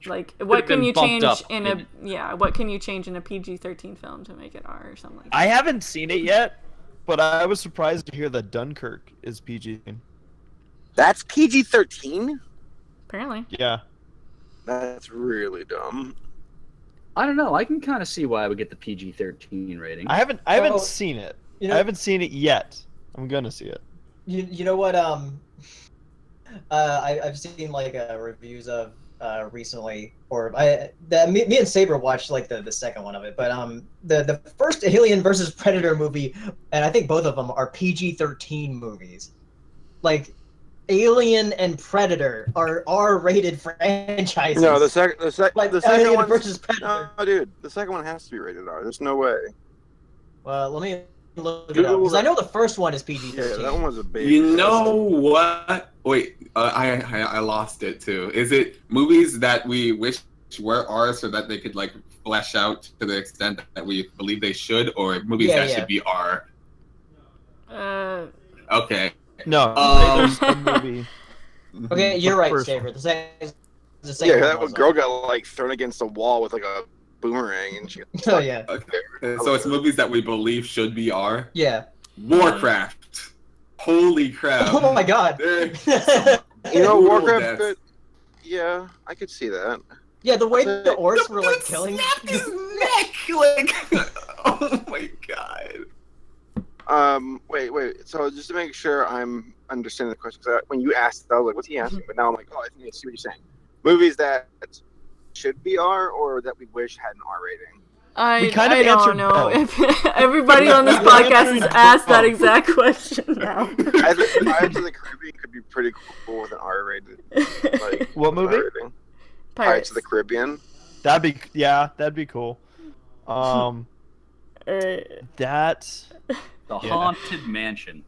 like, what can you change in a... Yeah, what can you change in a PG-13 film to make it R or something like that? I haven't seen it yet, but I was surprised to hear that Dunkirk is PG. That's PG-13? Apparently. Yeah. That's really dumb. I don't know. I can kind of see why I would get the PG-13 rating. I haven't seen it. I haven't seen it yet. I'm gonna see it. You know what? I've seen like reviews of recently, or me and Saber watched like the second one of it, but the first Alien versus Predator movie, and I think both of them are PG-13 movies. Like, Alien and Predator are R-rated franchises. No, the second Alien one versus Predator. No, dude, the second one has to be rated R. There's no way. Well, let me look it up, because I know the first one is PG-13. Yeah, that one was a baby. You know what? Wait, I lost it too. Is it movies that we wish were R so that they could like flesh out to the extent that we believe they should, or movies that should be R? Okay. No, there's a movie. Okay, you're right, Saber. The second that one girl got like thrown against a wall with like a boomerang, and she. Oh yeah. Okay, so it's movies that we believe should be R. Yeah. Warcraft. Holy crap! Oh my god. You know, Warcraft. But, yeah, I could see that. Yeah, the way the orcs were like killing his neck, like. Oh my god. Wait. So just to make sure I'm understanding the question, because when you asked, I was like, "What's he asking?" But now I'm like, "Oh, I think I see what you're saying." Movies that should be R, or that we wish had an R rating. I don't know if everybody on this podcast has asked that exact question now. I think Pirates of the Caribbean could be pretty cool with an R rated. Like, what movie? Pirates of the Caribbean. That'd be cool. That's. The Haunted Mansion.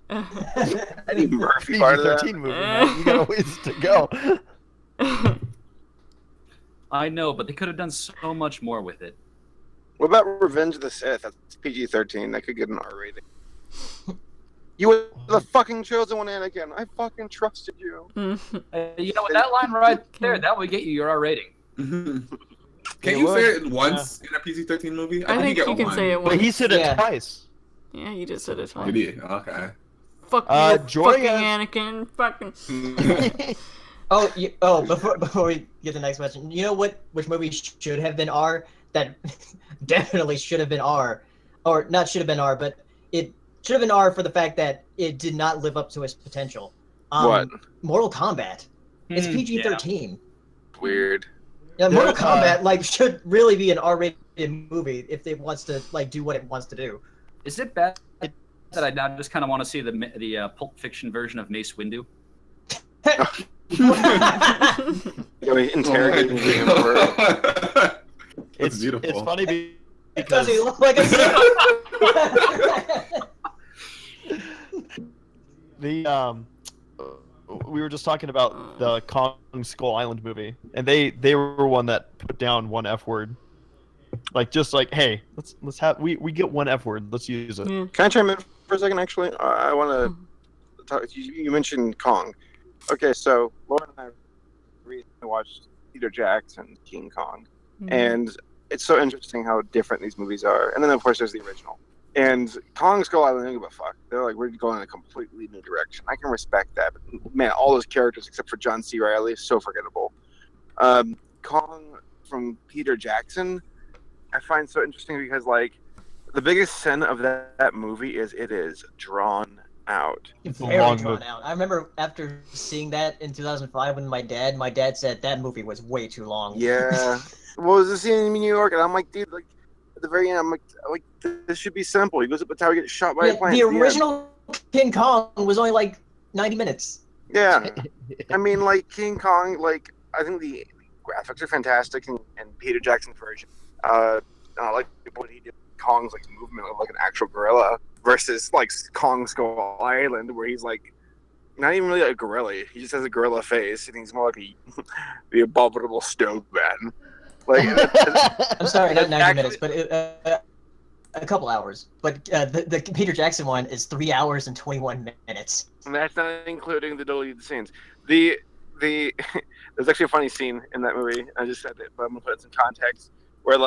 Eddie Murphy part of that. PG-13 movie, man. You got a ways to go. I know, but they could have done so much more with it. What about Revenge of the Sith? That's PG-13. That could get an R rating. You were the fucking chosen one, Anakin. I fucking trusted you. You know what? That line right there, that would get you your R rating. Can you say it once in a PG-13 movie? I think you can say it once. But he said it twice. Yeah, you just said it twice. Did he? Okay. Fuck you, fucking Anakin. Fucking. Before we get the next question, you know which movie should have been R? That definitely should have been R, or not should have been R, but it have been R for the fact that it did not live up to its potential. What? Mortal Kombat. It's PG-13. Weird. Yeah, Mortal Kombat should really be an R-rated movie if it wants to do what it wants to do. Is it bad that I now just kind of want to see the Pulp Fiction version of Mace Windu? Interrogating him for... It's beautiful. It's funny Does because he look like a we were just talking about the Kong Skull Island movie, and they were one that put down one F word. Hey, let's have we get one F word, let's use it. Can I chime in for a second? Actually, I want to talk. You mentioned Kong. Okay, so Lauren and I recently watched Peter Jackson's King Kong, and it's so interesting how different these movies are. And then of course there's the original. And Kong Skull Island, they don't give a fuck. They're like, we're going in a completely new direction. I can respect that, but man, all those characters except for John C. Reilly, so forgettable. Kong from Peter Jackson, I find so interesting because the biggest sin of that movie is it is drawn out. Very drawn out. I remember after seeing that in 2005 when my dad said that movie was way too long. Yeah. What was the scene in New York? And I'm like, dude, at the very end, I'm like, this should be simple. He goes up the tower, gets shot by a plane. The original King Kong was only 90 minutes. Yeah. I mean, King Kong, I think the graphics are fantastic, and Peter Jackson's version. I like what he did. Kong's movement of an actual gorilla versus Kong Skull Island, where he's not even really a gorilla. He just has a gorilla face, and he's more like the abominable snowman. I'm sorry, not 90 minutes, but a couple hours. But the Peter Jackson one is 3 hours and 21 minutes. And that's not including the deleted scenes. There's actually a funny scene in that movie. I just said it, but I'm gonna put it in context. Where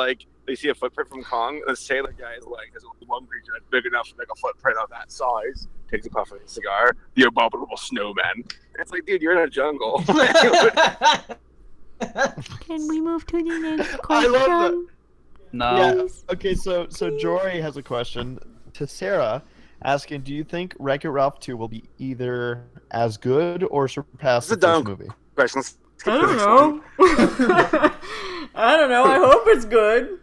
they see a footprint from Kong, and the sailor guy is there's only one creature that's big enough to make a footprint of that size. Takes a puff of his cigar. The abominable snowman. And it's dude, you're in a jungle. Can we move to the next question? I love that. No. Yeah. Okay, so Jory has a question to Sarah, asking, do you think Wreck-It Ralph 2 will be either as good or surpass the first movie? Questions. I don't know. I don't know. I hope it's good.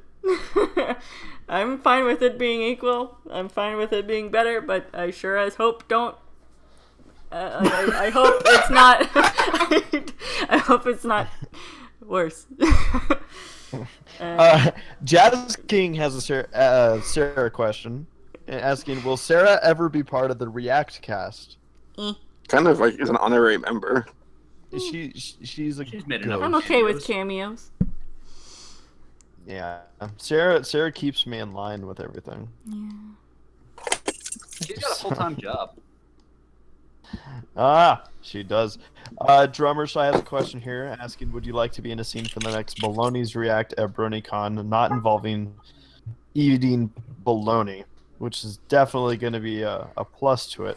I'm fine with it being equal. I'm fine with it being better, but I sure as hope don't. I hope it's not. I hope it's not worse. Jazz King has a Sarah question, asking, will Sarah ever be part of the React cast? Kind of is an honorary member. She's made enough. I'm okay with cameos. Yeah, Sarah keeps me in line with everything. Yeah. She's got a full-time job. She does. Drummer Shy has a question here, asking, would you like to be in a scene for the next Baloney's React at BronyCon, not involving eating bologna, which is definitely going to be a plus to it.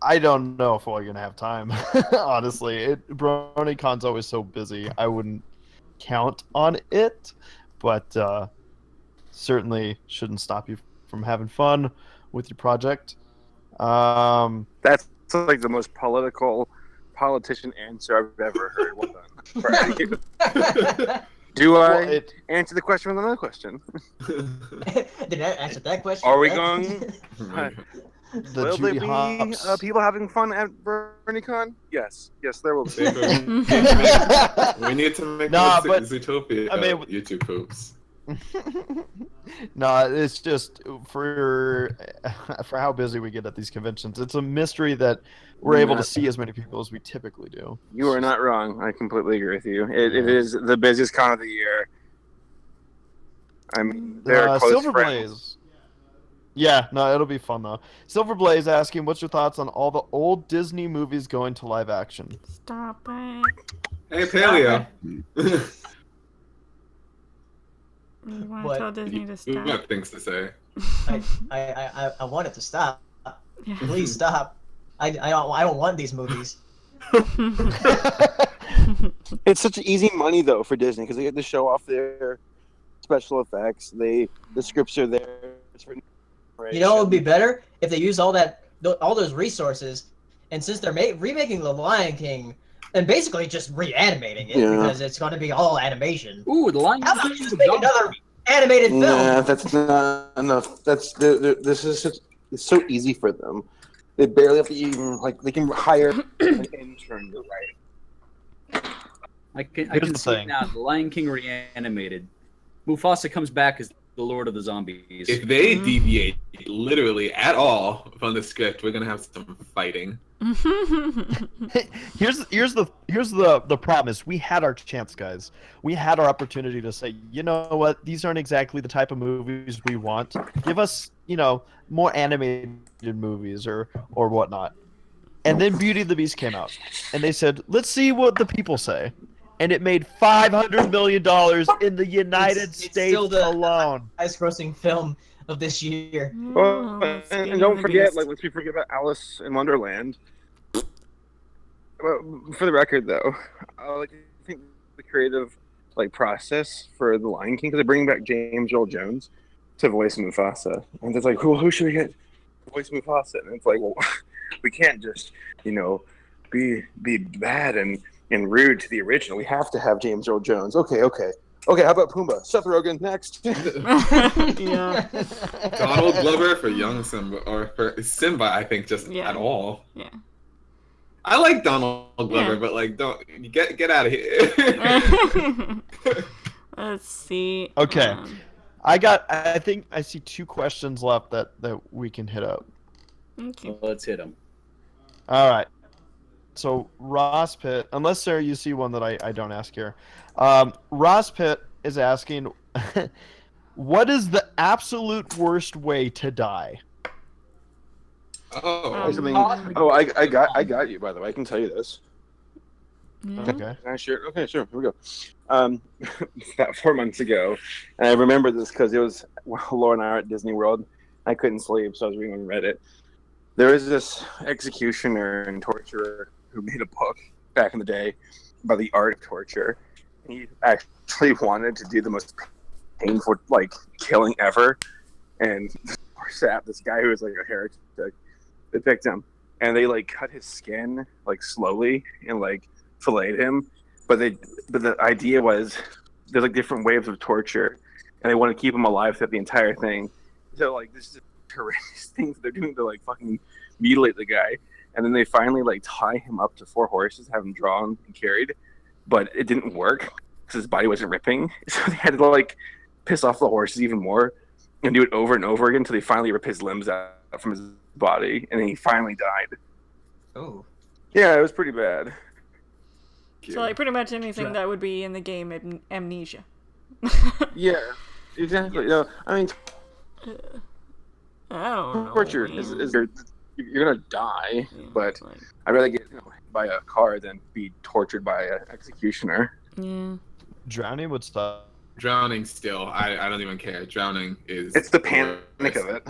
I don't know if we're going to have time, honestly. BronyCon's always so busy, I wouldn't count on it, but certainly shouldn't stop you from having fun with your project. That's the most politician answer I've ever heard. Well done. Do I answer the question with another question? Did I answer that question? Are we going? Will there be people having fun at BronyCon? Yes, there will be. We need to make Zootopia YouTube poops. No, it's just for how busy we get at these conventions. It's a mystery that we're able to see as many people as we typically do. You are not wrong. I completely agree with you. It is the busiest con of the year. I mean, they're close Silver friends. Blaze. Yeah, no, it'll be fun though. Silver Blaze asking, what's your thoughts on all the old Disney movies going to live action? Stop it. Hey, Paleo. You want to tell Disney to stop? You got things to say. I want it to stop. Yeah. Please stop. I don't want these movies. It's such easy money though for Disney because they get to show off their special effects. The scripts are there. It's written You know what would be better if they use all those resources, and since they're remaking The Lion King, and basically just reanimating it because it's going to be all animation. Ooh, The Lion King. How about just make another animated film? Nah, that's not enough. This is just, it's so easy for them. They barely have to even they can hire an intern to write. I can see it now. The Lion King reanimated. Mufasa comes back as the Lord of the Zombies. If they deviate literally at all from the script, we're gonna have some fighting. Here's the problem is we had our chance, guys. We had our opportunity to say, you know what, these aren't exactly the type of movies we want. Give us, more animated movies or whatnot. And then Beauty and the Beast came out, and they said, let's see what the people say. And it made $500 million in the United States alone. Highest grossing film of this year. Well, and don't forget, let's forget about Alice in Wonderland. Well, for the record, though, I think the creative process for The Lion King, because they're bringing back James Earl Jones to voice Mufasa, and it's like, who should we get to voice Mufasa? And it's like, well, we can't just be bad and rude to the original. We have to have James Earl Jones. Okay. How about Pumbaa? Seth Rogen next. Yeah. Donald Glover for young Simba, or for Simba, I think at all. Yeah. I like Donald Glover, but don't get out of here. Let's see. Okay. I think I see 2 questions left that we can hit up. Okay. Well, let's hit them. All right. So Ross Pitt, unless Sarah, you see one that I don't ask here. Ross Pitt is asking, what is the absolute worst way to die? I got you. By the way, I can tell you this. Okay. Sure. Okay, sure. Here we go. About 4 months ago, and I remember this because it was Laura and I are at Disney World. I couldn't sleep, so I was reading on Reddit. There was this executioner and torturer who made a book back in the day about the art of torture. He actually wanted to do the most painful, killing ever. And this guy who was a heretic, they picked him. And they, cut his skin, slowly and, filleted him. But the idea was there's, different waves of torture. And they want to keep him alive throughout the entire thing. So, this is horrendous things they're doing to, fucking mutilate the guy. And then they finally tie him up to 4 horses, have him drawn and carried, but it didn't work because his body wasn't ripping. So they had to piss off the horses even more and do it over and over again until they finally rip his limbs out from his body, and then he finally died. Oh. Yeah, it was pretty bad. So pretty much anything that would be in the game Amnesia. Yeah, exactly. No, I mean, I don't know. Torture is you're gonna die, but I'd rather get hit by a car than be tortured by an executioner. Yeah. Drowning would stop. Drowning still, I don't even care. Drowning is. It's the panic of it.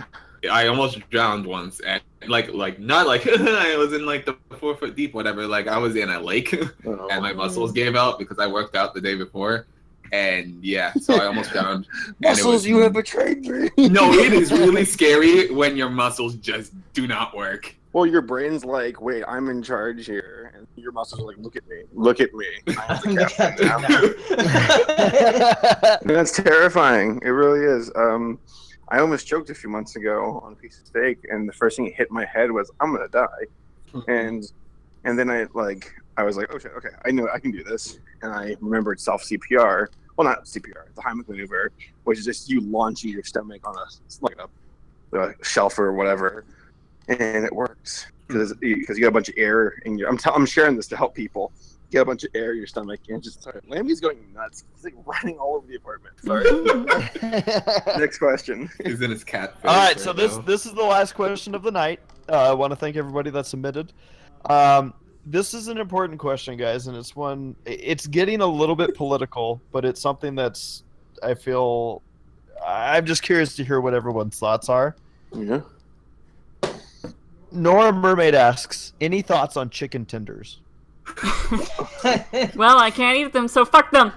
I almost drowned once, and not I was in the 4 foot deep, whatever. I was in a lake, and my muscles gave out because I worked out the day before. And yeah, so I almost drowned. Muscles, you have betrayed me. No, it is really scary when your muscles just do not work. Well, your brain's wait, I'm in charge here, and your muscles are look at me, look at me. I'm the captain now. That's terrifying. It really is. I almost choked a few months ago on a piece of steak, and the first thing that hit my head was, I'm gonna die. And then I was like, oh shit, okay, I know I can do this. And I remembered self CPR. Well, not CPR, the Heimlich maneuver, which is just you launching your stomach on a shelf or whatever, and it works because you got a bunch of air in your. I'm sharing this to help people. You got a bunch of air in your stomach, and just Lambie's going nuts. He's running all over the apartment. Sorry. Next question. He's in his cat. All right, so this is the last question of the night. I want to thank everybody that submitted. This is an important question, guys, and it's getting a little bit political, but it's something that's, I'm just curious to hear what everyone's thoughts are. Yeah. Nora Mermaid asks, any thoughts on chicken tenders? Well, I can't eat them, so fuck them.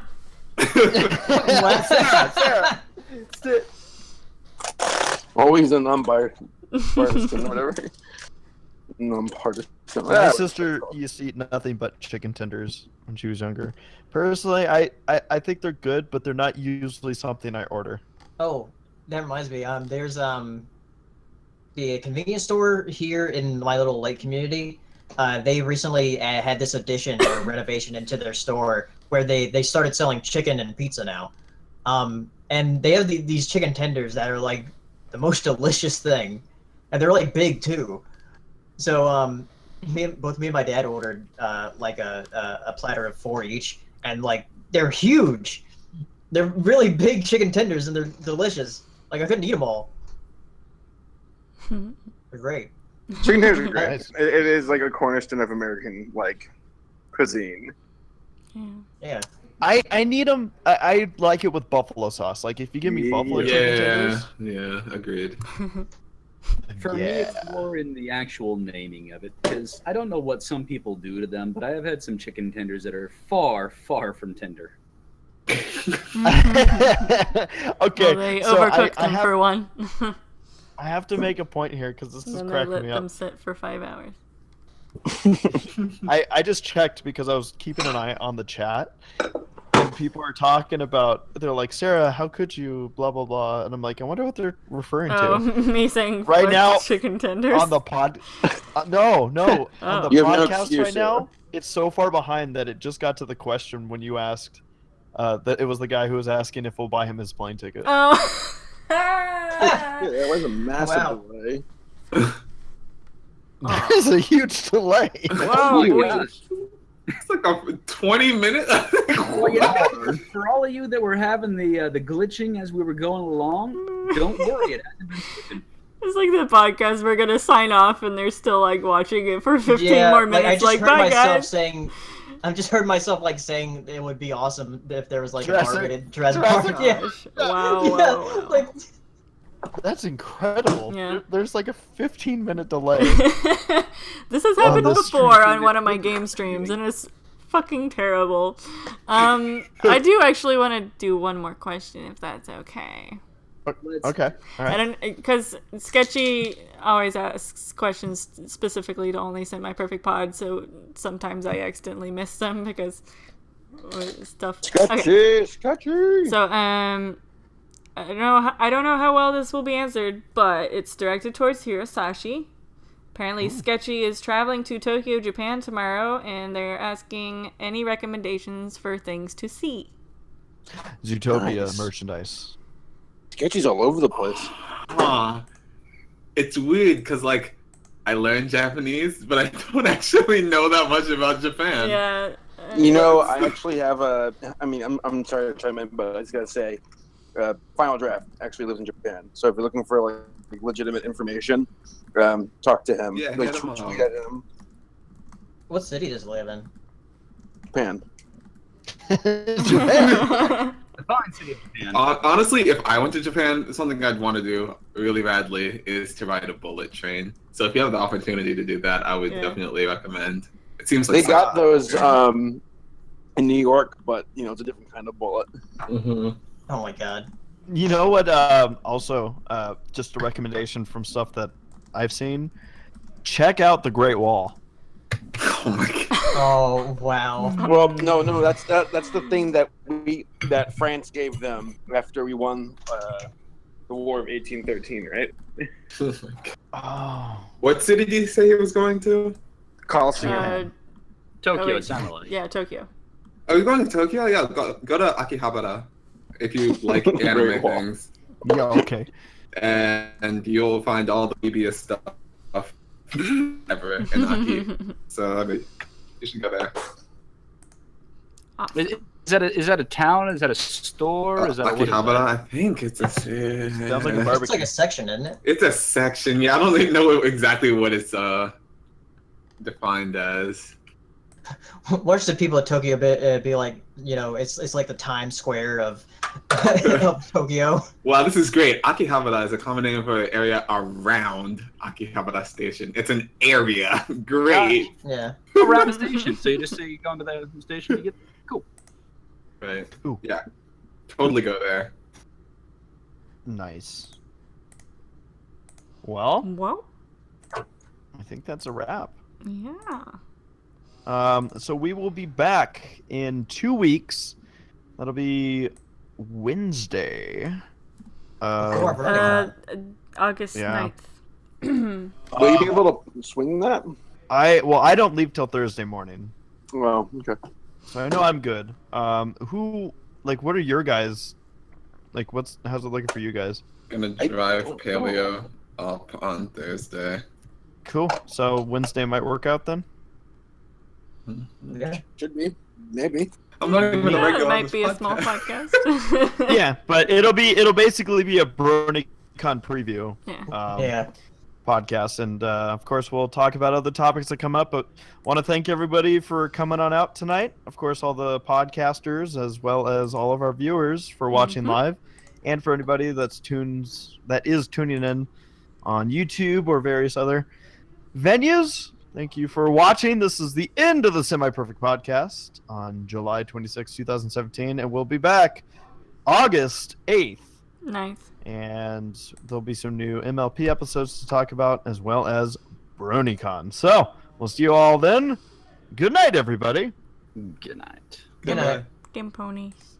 Well, Always a non-partisan, whatever. Non-partisan. My sister used to eat nothing but chicken tenders when she was younger. Personally, I think they're good, but they're not usually something I order. Oh, that reminds me. There's the convenience store here in my little lake community. They recently had this addition or renovation into their store where they started selling chicken and pizza now. And they have these chicken tenders that are like the most delicious thing, and they're like big too. So both me and my dad ordered like a platter of 4 each, and like they're huge. They're really big chicken tenders, and they're delicious. Like I couldn't eat them all. They're great. Chicken tenders are great. It is like a cornerstone of American like cuisine. Yeah. I need them. I like it with buffalo sauce. Like if you give me buffalo chicken tenders. Yeah, agreed. For me, it's more in the actual naming of it, because I don't know what some people do to them, but I have had some chicken tenders that are far, far from tender. Okay, well, they overcooked them for one. I have to make a point here because this is cracking me up. Let them sit for 5 hours. I just checked because I was keeping an eye on the chat, and people are talking about. They're like, Sarah, how could you? Blah blah blah, and I'm like, I wonder what they're referring to. Me saying right now chicken tenders on the pod. No, on the podcast right now. It's so far behind that it just got to the question when you asked. That it was the guy who was asking if we'll buy him his plane ticket. Oh. That was a massive delay. There's a huge delay. Wow, it's like a 20-minute. Well, yeah, for all of you that were having the glitching as we were going along, don't worry, it hasn't been skipping. It's like the podcast. We're gonna sign off, and they're still like watching it for 15 more minutes. I just heard bye, myself guys. I've just heard myself like saying it would be awesome if there was like a R-rated Jurassic Park. Yeah. Wow, Yeah, wow. like That's incredible. Yeah. There's like a 15-minute delay. This has happened before on one of my game streams, and it's fucking terrible. I do actually want to do one more question, if that's okay. Okay. All right. I don't, because Sketchy always asks questions specifically to only send my perfect pod, so sometimes I accidentally miss them because stuff. Sketchy. So I don't know how well this will be answered, but it's directed towards Hirosashii. Apparently, Sketchy is traveling to Tokyo, Japan tomorrow, and they're asking any recommendations for things to see. Zootopia merchandise. Sketchy's all over the place. It's weird because like I learned Japanese, but I don't actually know that much about Japan. Yeah. I actually have I'm sorry to chime in, but I just gotta say, Final Draft actually lives in Japan. So if you're looking for like legitimate information, talk to him. Yeah, like, tweet at him. what city does he live in? Japan. The fine city of Japan. Honestly, if I went to Japan, something I'd want to do really badly is to ride a bullet train. So if you have the opportunity to do that, I would definitely recommend. It seems like they got those in New York, but it's a different kind of bullet. Mm-hmm. Oh my god. You know what? Also, just a recommendation from stuff that I've seen. Check out the Great Wall. Oh my god. Oh wow. Well, no, that's the thing that France gave them after we won the War of 1813, right? Oh. What city did you say he was going to? Coliseum. Tokyo, it sounded like. Yeah, Tokyo. Are you going to Tokyo? Yeah, go to Akihabara if you like anime things. Yeah, okay. And you'll find all the BBS stuff ever in Aki. So you should go there. Is that a town? Is that a store? Is that Akihabara? I think it's a. Sounds like a barbecue. It's like a section, isn't it? It's a section. Yeah, I don't even know exactly what it's defined as. Watch the people at Tokyo be like, it's like the Times Square of Tokyo. Wow, this is great. Akihabara is a common name for an area around Akihabara Station. It's an area. Great. Yeah. Around the station. So you just say you go into the station, you get cool. Right. Ooh. Yeah. Totally go there. Nice. Well, I think that's a wrap. Yeah. So we will be back in 2 weeks. That'll be Wednesday. August 9th. Will you be able to swing that? I don't leave till Thursday morning. Well, okay. So I know I'm good. What are your guys? How's it looking for you guys? Gonna drive Paleo up on Thursday. Cool. So Wednesday might work out then? Yeah, should be. Maybe. I'm not even a regular. It might be a small podcast. Yeah, but it'll basically be a BronyCon preview. Podcast, and of course we'll talk about other topics that come up, but want to thank everybody for coming on out tonight. Of course, all the podcasters as well as all of our viewers for watching live, and for anybody that is tuning in on YouTube or various other venues. Thank you for watching. This is the end of the Semi-Perfect Podcast on July 26, 2017, and we'll be back August 8th. Nice. And there'll be some new MLP episodes to talk about, as well as BronyCon. So, we'll see you all then. Good night, everybody. Good night. Good night. Game ponies.